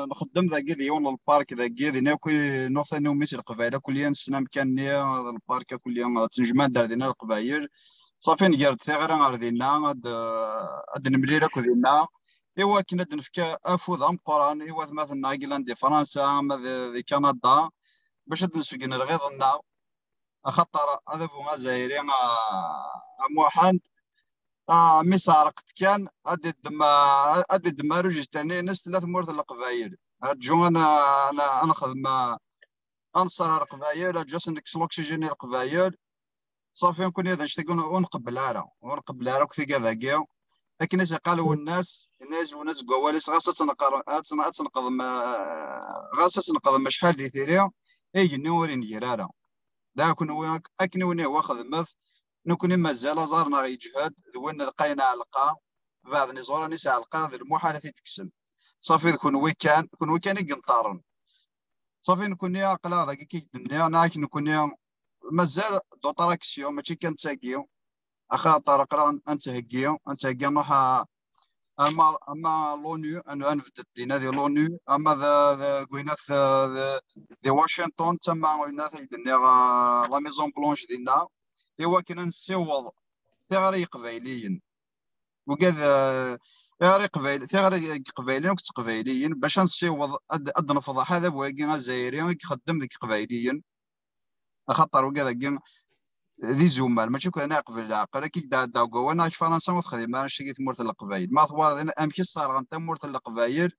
نخدم ذاك ديون البارك ذاك دينا كل نقطه نوميس القبائل كليا نسنا مكاني البارك كليا تنجمان دار دينا القبائل صافي نقرد ثغره غاردينا هاد نملي راكو دينا ايوا كنا نفكا افوض ام قران ايوا مثلا ايرلندا دي فرنسا دي كندا باش نسفقنا الغيظنا خطر هذا بو زايرين موحد مسارقت كان ادي الدمار جستاني ناس ثلاث مورد القبايل جو انا خدم انصر القبايل جالس نكس الاكسجين القبايل صافي نكون اذا نشتاقون ونقبلها كثي كذا لكن اذا قالوا الناس قواليس غاصه نقضم شحال دي ثيريا اي نورين جراره دا كون اكنوني واخذ مث نكون مازال زارنا غيجهد ذوين لقينا لقى بعد نزور نساء القاضي المحاله تكسب صافي كون ويكان يقنطارن صافي نكون يا قلا ذاك كي الدنيا ناك نكون مازال دوطراكسيون ماشي كنتاكيو اخا طرق انت هكيو نوحا اما لونيو انا نفدت دينا دي لونيو اما ذا كوينات دي واشنطن تما وينات الدنيا لا ميزون بلونش دينا ايوا كنا نسيوض ثغري قبايليين وكذا ثغري قبايليين وكتقبايليين باش نسيوض اد نفضح هذا بواكي غزايريين يخدم ذيك قبايليين خاطر وكذا ذي زومال ماشي كنا نقبل العقل كي دا قوانا فرنسا وتخدم انا شقيت مورت القبايل ما ثوار امشي صار غنتا مورت القبايل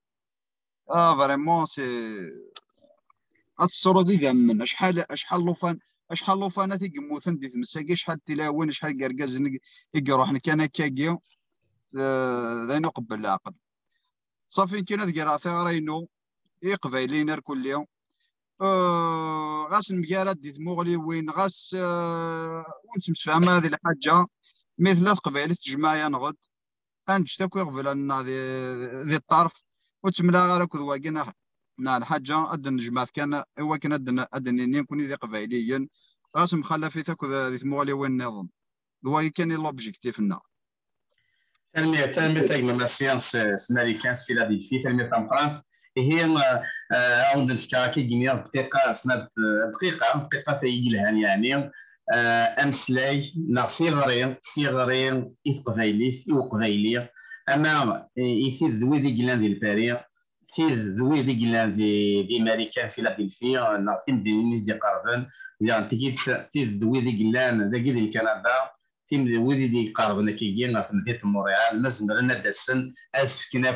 فريمون سي الصورة دي من شحال لوفان يموتن دي تمساكي شحال تلاوين شحال قرقاز يروح كان كاكيو ذا نقبل العقل صافي كاين ذكر ثغرينو قبايلين كل يوم غاس المقالات دي تموغلي وين غاس ونتمسفهم هذه الحاجة مثل قبائل تجمع نغد انج تاكو قبل ان ذي الطرف وتملا غير كذ واقينا نعم حاجه ادن جماعه كان هو كان ادن يكون ذي قبائليا راسم خلفي تاكل ذي ثموالي وين نظام هو كان لوبجيكتيفنا تلميذ تاجم السيانس سناريكانس فيلادلفي تلميذ تمبرانت هي عند الفكاكي جميع دقيقه سنه دقيقه في الهان يعني امسلاي نا صغرين إثقفايلي وقفايلي اما يثير ذوي ذي جلان ذي البارية يثير ذوي ذي جلان ذي امريكان فيلادلفي نعطيم ذي الناس دي قارفن يعني تجي ثير ذوي ذي جلان ذي ذي كندا تيم ذوي ذي قارفن كيجينا في مدينة مونريال مزمرنا دسن أفكنا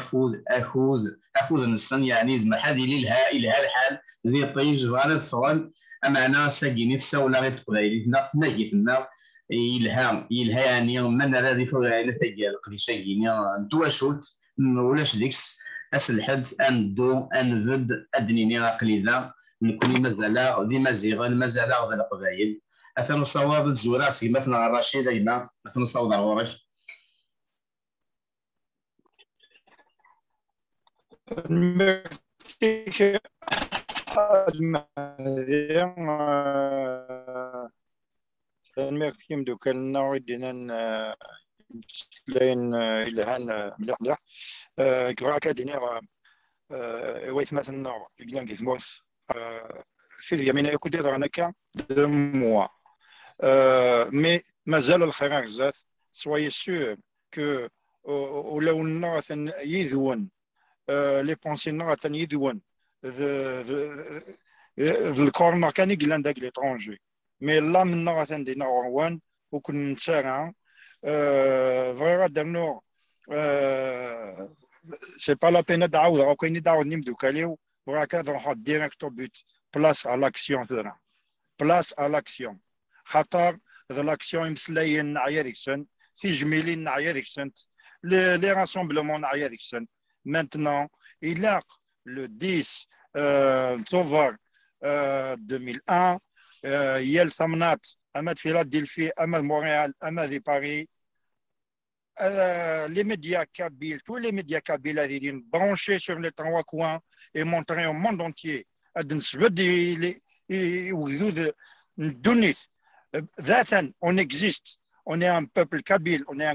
أخوذ السن يعني زعما هذه لها الحال ذي طيج غانا الثوان أما أنا ساقيني تساولا غير تقبايلي ناقيتنا يلها يعني من الذي فوق إلى ثقال قديش ساقيني نتوى شولت ولاش ديكس أسلحد أندو أنفد أدنيني عقلي ذا نكوني مازال ذي مازيغان مازال غدا القبايل أثنو صواب الزورا سي مثلا الرشيد دايما مثلا صواب الغورش الميركيم دوك النوع دينا لين الهان مليح مليح كرا كادينير ويث مثلا النوع يقلان كيثموث في يمين يكون دير انا كان دو موا مي مازال الخير بزاف سوي سور كو ولو الناس يذون لي بونسي الناس يذون الكورنر كان يقلان داك ليترونجي مي لا من الناس عندنا روان وكن نتسارع فغير درنو سي با لا بين دعوه راه كاين دعوه نمدو كاليو وراك نروحو ديريكت او بوت بلاس على لاكسيون ثنا بلاس على لاكسيون خاطر ذا لاكسيون يمسلاين نعيا ديكسن في جميلين نعيا ديكسن لي راسومبلومون نعيا ديكسن مانتنون يلاق لو 10 نوفمبر 2001 يال ثمنات اما فيلادلفي اما مونريال اما دي باريس les médias kabyles, tous les médias kabyles branchés sur les trois coins et montrés au monde entier. On existe, on est un peuple kabyle, on est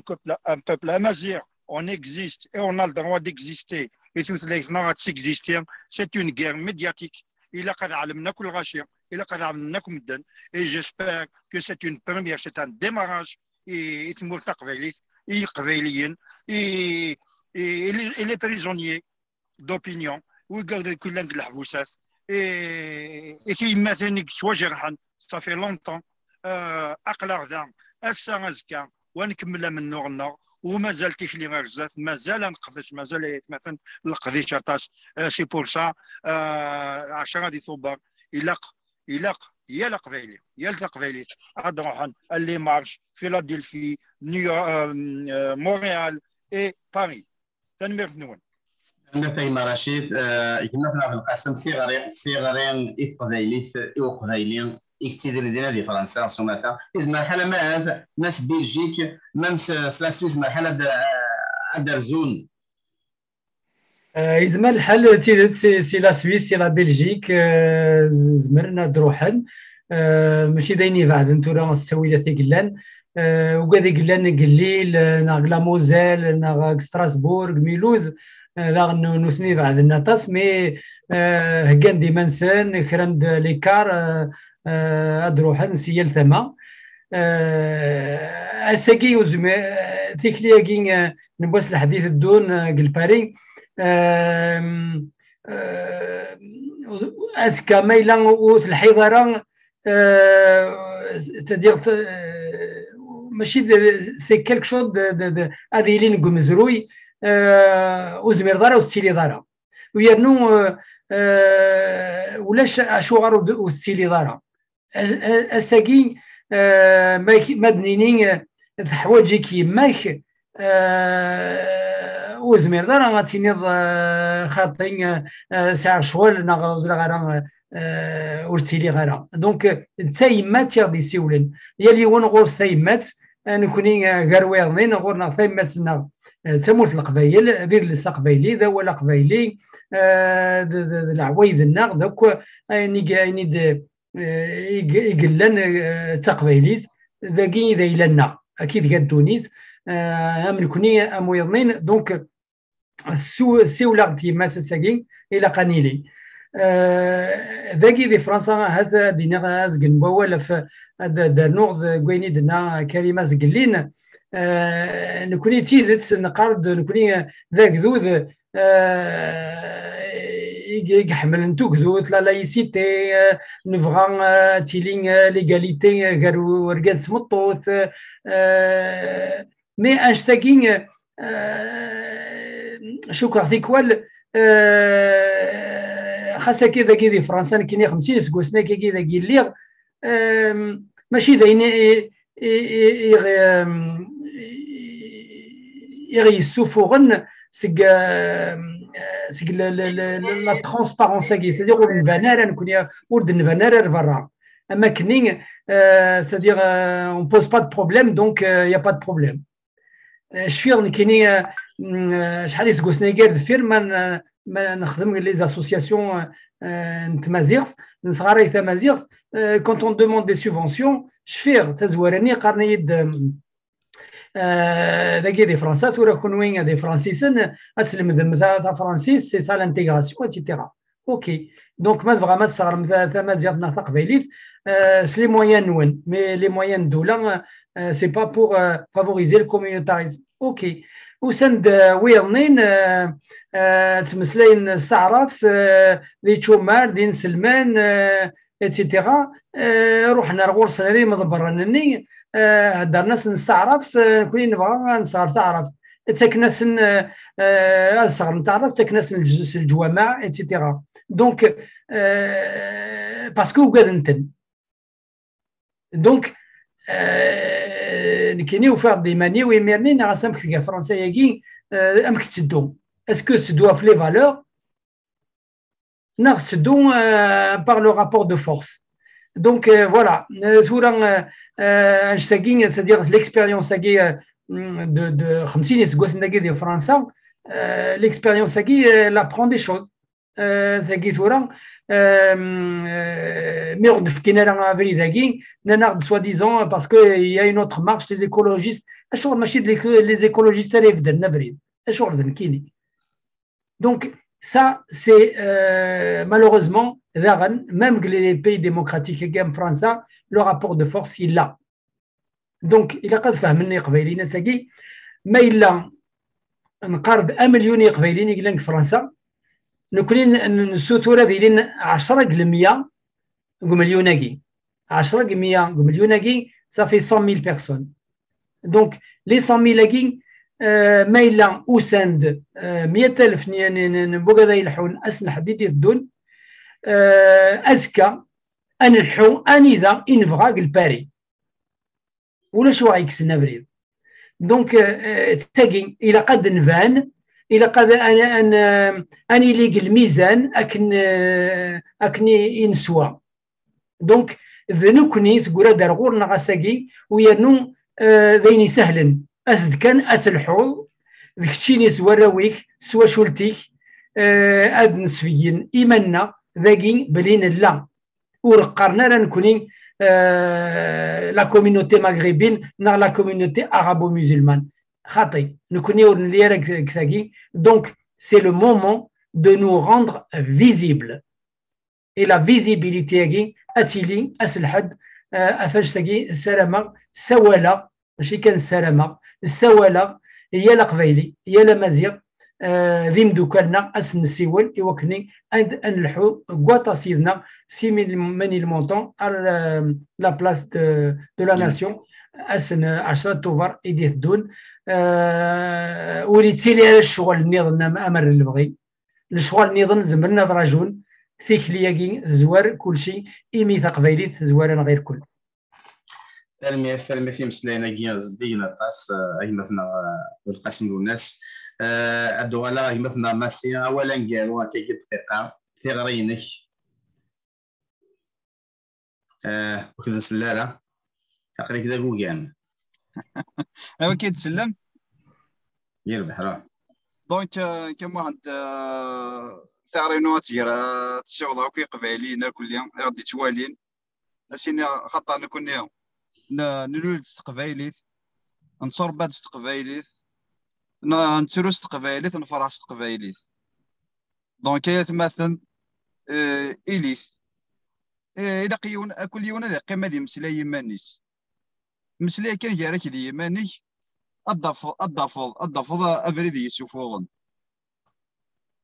un peuple amazigh, on existe et on a le droit d'exister. Et toutes les narratifs existent, c'est une guerre médiatique. Et j'espère que c'est une première, c'est un démarrage. Et les prisonniers d'opinion et qui maintenant soit جرحا ça fait longtemps أقلع ذا السانزكا ونكمل من نورنا وما زال تيخلي غير بزاف مازال نقفش مازال مثلا القضية تاس سي بور سا 10 دي ثوبر يلاق يا القبيلي يا القبيلي أدروحن اللي مارش فيلادلفي مونريال اي باريس تنمير فنون مثلا رشيد كنا في القسم صغارين قبيلي وقبيلي اكتيدر دينا دي فرنسا سوماتا إزما حالا ما هذا ناس بلجيك ناس سلاسوس ما حالا درزون إزما الحل سي لا سويس سي لا بلجيك زمرنا دروحن ماشي دايني بعد انتو راه السويله ثقلان وكذا قلان قليل ناغ لا موزيل ناغ ستراسبورغ ميلوز لا نثني بعد النطاس مي هكان دي منسان كراند ليكار ادروحن سيال ثما اساكي وزمي تيكلياكين نبوس الحديث الدون قل باري اسكا ميلا وث الحضاره c'est-à-dire ماشي سي كالك شوط هذه اللي نقول مزروي وزمير دارا وتسيلي دارا ويرنو ولاش اشوار وتسيلي دارا الساكي ما بنينين حوايجي كيماك وزمير دارا غاتينيض خاطين ساعه شغل نغزر غير ورتيلي غيرها دونك تايمات يغدي سيولن يا اللي ون غور تايمات نكوني غير ويرنين غورنا تايماتنا تموت القبائل ذي القبائلي ذا ولا قبائلي العويد النار دوك يعني يقلن تقبايليت ذاكي ذا لنا اكيد قدونيت املكني امويضنين دونك سيولا تيما ساكين الى قانيلي ذاكي دي فرنسا هذا دينا زقن ولا في هذا نوض كويني دنا كلمه زقلين نكوني تيدت نقارد نكوني ذاك ذوذ يحمل نتوك ذوت لا لايسيتي نبغى تيلين ليغاليتي غير ورقال تمطوت مي انشتاكين شكرا ثيكوال خاصة كذا كذا فرنسا كيني 50 سكوسنا كذا كيليغ ماشي داين يسوفوغن سك لا ترونسبارونس سيدير الفنار نكون ورد الفنار برا اما كنين سيدير اون بوز با دو بروبليم دونك يا با دو بروبليم شفيغ كيني شحال سكوسنا كير دفير ما نخدم لي زاسوسياسيون نتمازيغ نصغاري تمازيغ كونت اون دوموند دي سوبونسيون شفيغ تزورني قرني يد ذاكي دي فرنسا تورا كونوين دي فرانسيسن اسلم ذم تاع فرانسيس سي سا لانتيغراسيون ايتترا اوكي دونك ما تبغى ما تصغر مثلا مازيغنا تقبيليت سي لي مويان نون مي لي مويان دولا سي با بور فافوريزي الكوميونيتاريزم اوكي وسند ويرنين تمسلين استعراف لي تشومار دين سلمان ايتترا روحنا غورس لي مضبرنني هاد الناس نستعرف كوني نبغى نصغر تعرف تكناس الصغر نتعرف تكناس الجوامع ايتترا دونك باسكو قاد نتن دونك كيني وفاق ديماني ويمرني نعسم كي فرنسا ياكي امك تدو اسكو تدو في لي فالور ناخ تدو بار لو رابور دو فورس دونك فوالا ثورا انشتاكين c'est-à-dire l'expérience de 50 سكوس دي فرنسا l'expérience elle apprend des choses ثاكي ثورا مي فكينا لها فري ذاكي ناخذ سوا ديزون باسكو يا اون اوتر مارش لي ايكولوجيست الشغل ماشي لي ايكولوجيست اللي بدلنا فريد الشغل كيني دونك ça c'est malheureusement même que les pays démocratiques comme France le rapport de force il l'a donc il a قد فهمني قبيلين ساكي ما الا نقارض 1 مليون قبيلين يقول لك فرنسا نكونين السوتوره ديالين 10 100 مليون 10 100 مليون ça fait 100 000 personnes donc les 100 000 ما الا اسند 100,000 نبغى ذا يلحون اسن حديد الدون ازكى ان الحو اني ذا انفغاق الباري ولا شو غيكسنا بريد دونك تاكي الى قد نفان الى قد انا اني ليق الميزان اكني انسوا دونك ذنكني تقول دار غورنا غاساكي ويانو ذيني سهلا أزد كان أتلحو ذكتشيني سواراويك سوا شولتيك أد نسفيين إيماننا ذاكي بلين لا ورقرنا رانكوني لا كوميونيتي مغربين نا لا كوميونيتي عربو مسلمان خاطي نكوني ورنليا كثاكي دونك سي لو مومون دو نو روندر فيزيبل اي لا فيزيبيليتي اتيلي اسلحد افاش تاكي السلامه سوالا ماشي كان السلامه السواله هي القبايلي هي لمازيغ ذي مدوكالنا اسن سيول يوكني ان نلحو كواطا سيدنا سي ماني المونطون على لا بلاص دو لا ناسيون اسن 10 توفر يديه الدون ولي تيلي على الشغل النظام امر البغي الشغل النظام زمرنا رجل فيك لياكي زوار كلشي ايمي قبايلي زوار غير كل فيلم في مسلينا كياز دينا طاس اي مثلا القسم والناس ادو على مثلا ماسي اولا قالوا كي دقيقه ثغرينك وكذا سلاله تقريبا كذا كوكان ايوا كيتسلم يربح. دونك كان واحد تعرينوات غير تسوض كي قبايلين كل يوم غادي توالين اسيني خاطر نكون يوم نولد قبايليت نتربى قبايليت نتروس قبايليت نفرح قبايليت دونك هي تمثل إليث إذا قيون كل يوم هذا قيمة دي مسلاي يمانيس مسلاي كان جارك دي يماني الضفض أفريد يسوفوغن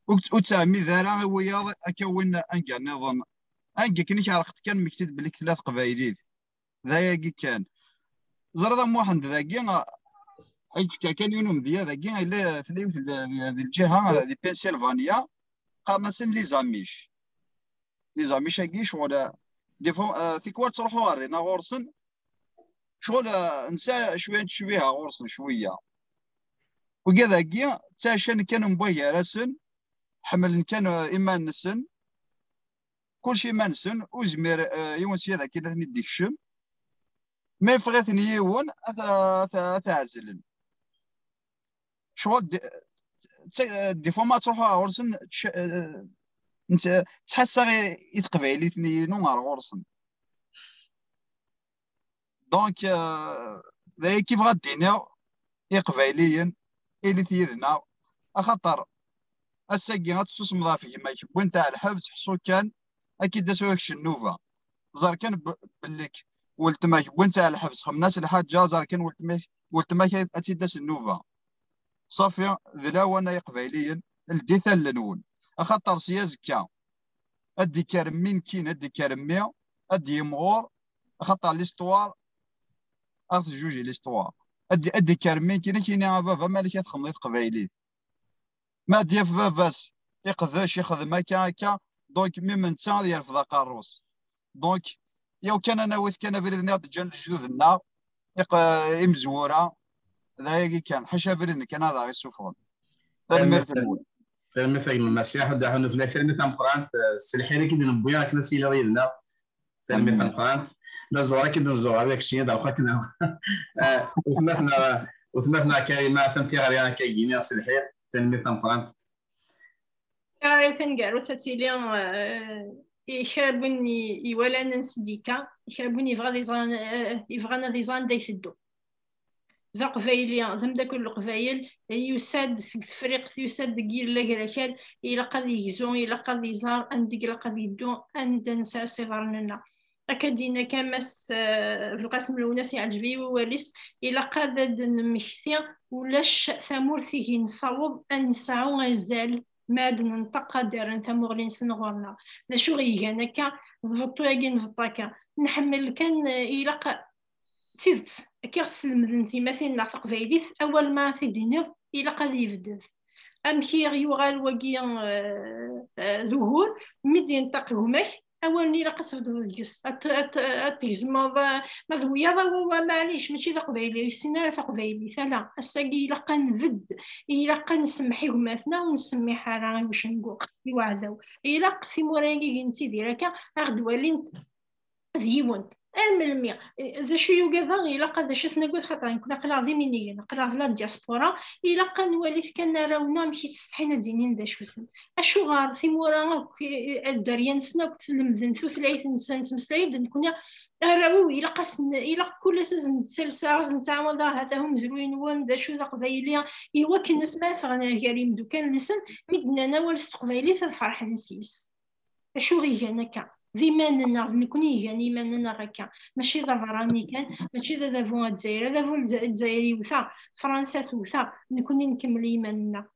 وتسامي ذرا ويا أكون أنجا نظن أنجا كنيك عرفت كان مكتوب بلي 3 قبايليت ذايا كان زردا موحد ذاكي كان يونم ديا ذاكي إلا في الجهة دي بنسلفانيا قارنسن لي زاميش هاكي شغل دي فون تيكوار تروحوا غاردينا غورسن شغل نسى شويه غورسن شويه وكذا كي تاشن كان مبويا راسن حمل كان ايمان نسن كلشي ما نسن وزمير يونس هذا كي نديك الشم ما فغيتني يون تعزلن شغل دي فون ما تروحوا غورسن انت تحس غير يتقبعي ثني نوار غورسن دونك ذا كيف غادينا يقبايليا اللي تيدنا اخطر الساقي غاتسوس مضافي ما وين تاع الحبس حصو كان اكيد داسوك النوفا زار كان بليك ولت ما وين تاع الحبس خمناس الحاجه زار كان ولت ما اتي داس النوفا صافي ذلا وانا يقبايليا الديثال لنون اخطر سيازكا ادي كارمين كين ادي كارميا ادي يمغور اخطر ليستوار اخذ جوجي ليستوار ادي كارمين كينا بابا مالك تخمض قبايليت ما ديف باباس يقذاش ياخذ مكا هكا دونك ميم نتا يرفض قاروس دونك ياو كان انا ويث كان بريدنا دجال جدودنا مزوره ذاك كان حاشا بريدنا كان هذا غير سوفون مثلا المسيح دا حنا في الاخر مثلا قرانت السلحينه كي نبويا كنا سيلا ريدنا مثلا قرانت دا زوار كي نزور هذاك الشيء دا واخا كنا وثمثنا كلمه ثمتي غير كاينين السلحين مثلا قرانت عارفين قالوا تاتيلي يشربوني ولا ننسديكا يشربوني يفغانا دي زان دايسدو ذا قبايليا ذم داك القبايل يساد فريق يساد كير لا كراكال إلا قد يجزون إلا قد يزار عندك إلا قد يدو عند نسى صغارنا أكادينا كمس في القسم الوناس يعجبي وواليس إلا قد نمشي ولاش ثمور فيه نصوب أن نسعو غزال ماد ننطق دار ثمور نسنغورنا لا شو غيجانا كا ضبطو ياكي نفطاكا نحمل كان إلا تيدت كيغسل مدنتي مثلا نعتق فايديث أول ما تدينير إلا قد يبدل أمكيغ يوغال وكي ظهور مدي نطق هماك أول إلا قد تبدل الجس أتجزم مذويا معليش ماشي ذا قبايلي السنة ذا قبايلي ثلا الساقي إلا قنفد إلا قنسمحي هماتنا ونسمي حارة واش نقول يوعدو إلا قثي موراكي نتي ديالك أغدوالين ذيون الملمية ذا شو يوجد إلا قد شفنا قد خطأ كنا قلا ذي مني نقلا ذا الدياسبورا إلا قد نوليت كنا راونا مشي تستحينا دينين ذا شوثن أشو غار ثمورا الدريان سنا كتسلم ذن ثلاث نسان تمسلايد نكون راوي إلا قسن إلا كل سازن تسلسل نتعامل هذا هم زروين وان ذا شو ذا قبايليا يوكل نسمع فغنا كريم دوكان نسن مدنا نوال استقبايلي فرح نسيس أشو غيجانا كا ذي ماننا نكوني يعني ماننا غكا ماشي ذا فراني كان ماشي ذا فون الجزائر ذا فون الجزائري وثا فرنسا وثا نكوني نكمل إيماننا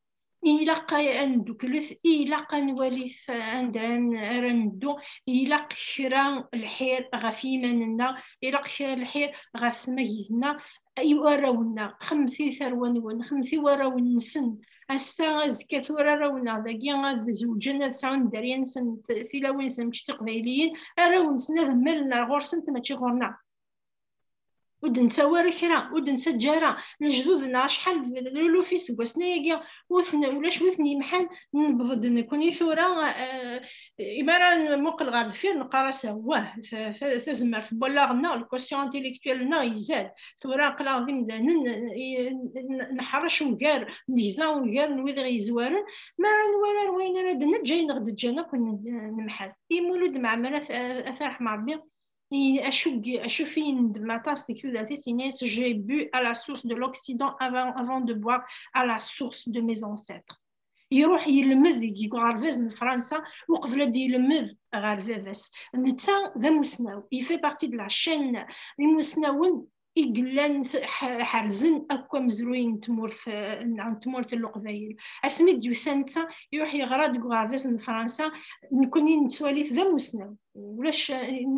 إلا قا ندو كلث إلا قا نوليث عندنا رندو إلا قشرا الحير غف إيماننا إلا قشرا الحير غف مجيثنا يوراونا خمسي ثروان خمسي وراون نسن هسا زكا ثورا راونا ذاكي غاد زوجنا ساون داريان سن ثلاوين سن مشتي قبايليين راون سنا ذمالنا غور سنت ماشي غورنا ودنسا وركرا ودنسا جارا نجدودنا شحال لولو في سكواسنا ياكيا ولا شوثني محال نبض نكوني ثورا إمارة موقل غاد فير نقراسه واه تزمر ولا غنا الكوسيون انتيليكتويل نا يزاد ثورا قلا ذي مدانن نحرش وكار نيزا وكار نويض غيزوارن ما نولا وين راه جاي نغد جانا كون نمحال يمولود مع مرات اثار مع ربي j'ai bu à la source de l'Occident avant de boire à la source de mes ancêtres. يروح يلمذ يقارفز من فرنسا وقبل دي يلمذ غارفيفس نتا ذا مسناو يفي بارتي دو لا شين المسناون إقلان حرزن أكوا مزروين تمورت القبايل أسمي ديو سانتا يروح يغراد غارفز من فرنسا نكوني نتواليث ذا مسناو ولاش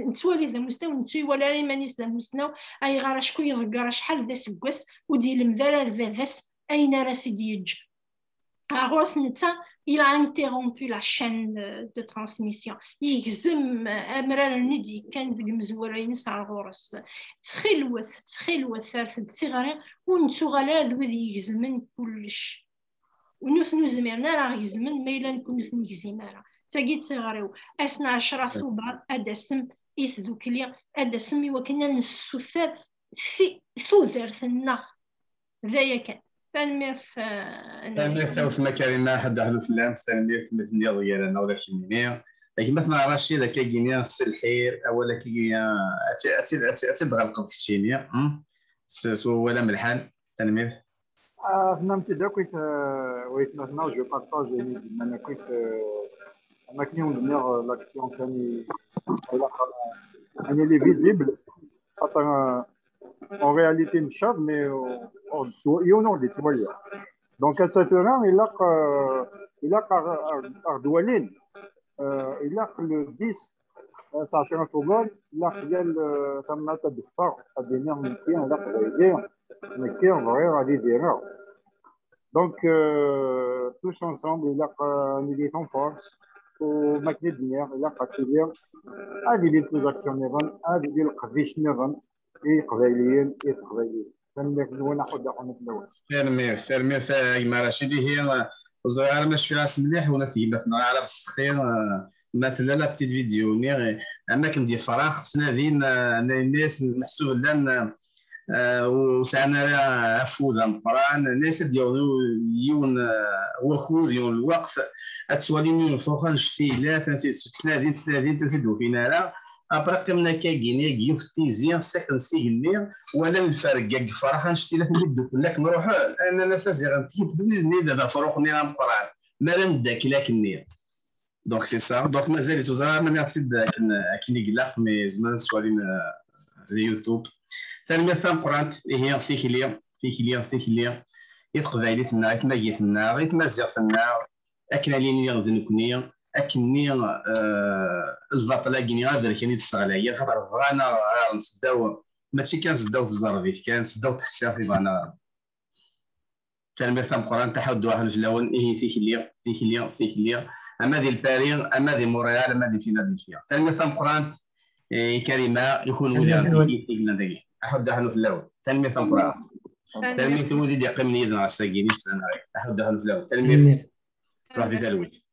نتوالي ذا مسناو نتوي ولا ريمانيس ذا مسناو أي غارا شكون يضقر شحال ذا سكواس ودي المذارة الفاذاس أين راسي ديج Aros Nitsa, il a interrompu la chaîne de transmission. يجزم أمرار الندي كان ذي مزورين سع غورس تخلوث ثالث ثغري ونتو غلا ذي يجزمن كلش ونثنو زميرنا راه يجزمن ميلا نكون نثنو زميرنا تاقيت ثغريو أسنا 10 ثوبار أدسم إثذو كليا أدسم وكنا نسوثر ثوثر ثنا ذايا كان تنمير في مكارنا حد أهل الفلام تنمير في مثل ديالنا ولا شي منير لكن مثلا راشي ذاك كيجيني السلحير اولا كيجيني تبغى القبك الشينيه سو ولا ملحان تنمير انا امتدى كنت ويت maintenant je partage انا كنت انا كني ندير لاكسيون كان elle est visible en réalité une chave mais au nom des Somalia. Donc à cette heure il a Ardoualine il a le 10 ساعة طوبال il a قال ثم تدفع الدنيا من كين ولا قضيه من كين غير هذه ديرها. Donc tous ensemble il a une édition force وما كني الدنيا il a قتيلين هذه اللي تزاكسيونيرون هذه اللي القفيشنيرون قبايليين فنقدروا ناخذ حنا في الاول فيرمير فايما رشيدي هي وزغار مش في راس مليح ولا مثلا على السخير مثلا لا بتيت فيديو ني اماكن ديال فراغ تنادين الناس محسوب لان وسعنا عفوذ مقران الناس ديالو يون وخوذ يون الوقت اتسوالين فوق نشتي لا تنادين تفدو فينا لا ابرك من كاكيني يفتيزيان سكن سيغني ولا الفرق فرح نشتي لك ندك لك نروح انا ناس زيغنتي تفني دا فروخني مقران ما ندك لكني دونك سي سا دونك مازال توزرا ما نفسد كني قلاق مي زمان سوالين اليوتيوب ثاني مثلا قرانت هي فيكليا يتقبايلي تنا كما جيتنا غير تمازيغ تنا اكنا لين يغزن كنيا اكني الفاطله كيني غير كاني تسغلايا خاطر بغانا نسداو ماشي كان سداو تزربيت كان سداو تحسها في بغانا ثاني مثلا قران تحدوا واحد الجلاون هي فيكليا اما ديال باريس اما ديال مونريال اما ديال فيلادلفيا ثاني مثلا قران كريمه يكون ودي احد دهنو في الاول ثاني مثلا قران ثاني ودي يقيم نيدنا على الساكيني سنه احد دهنو في الاول ثاني روح دي تلويت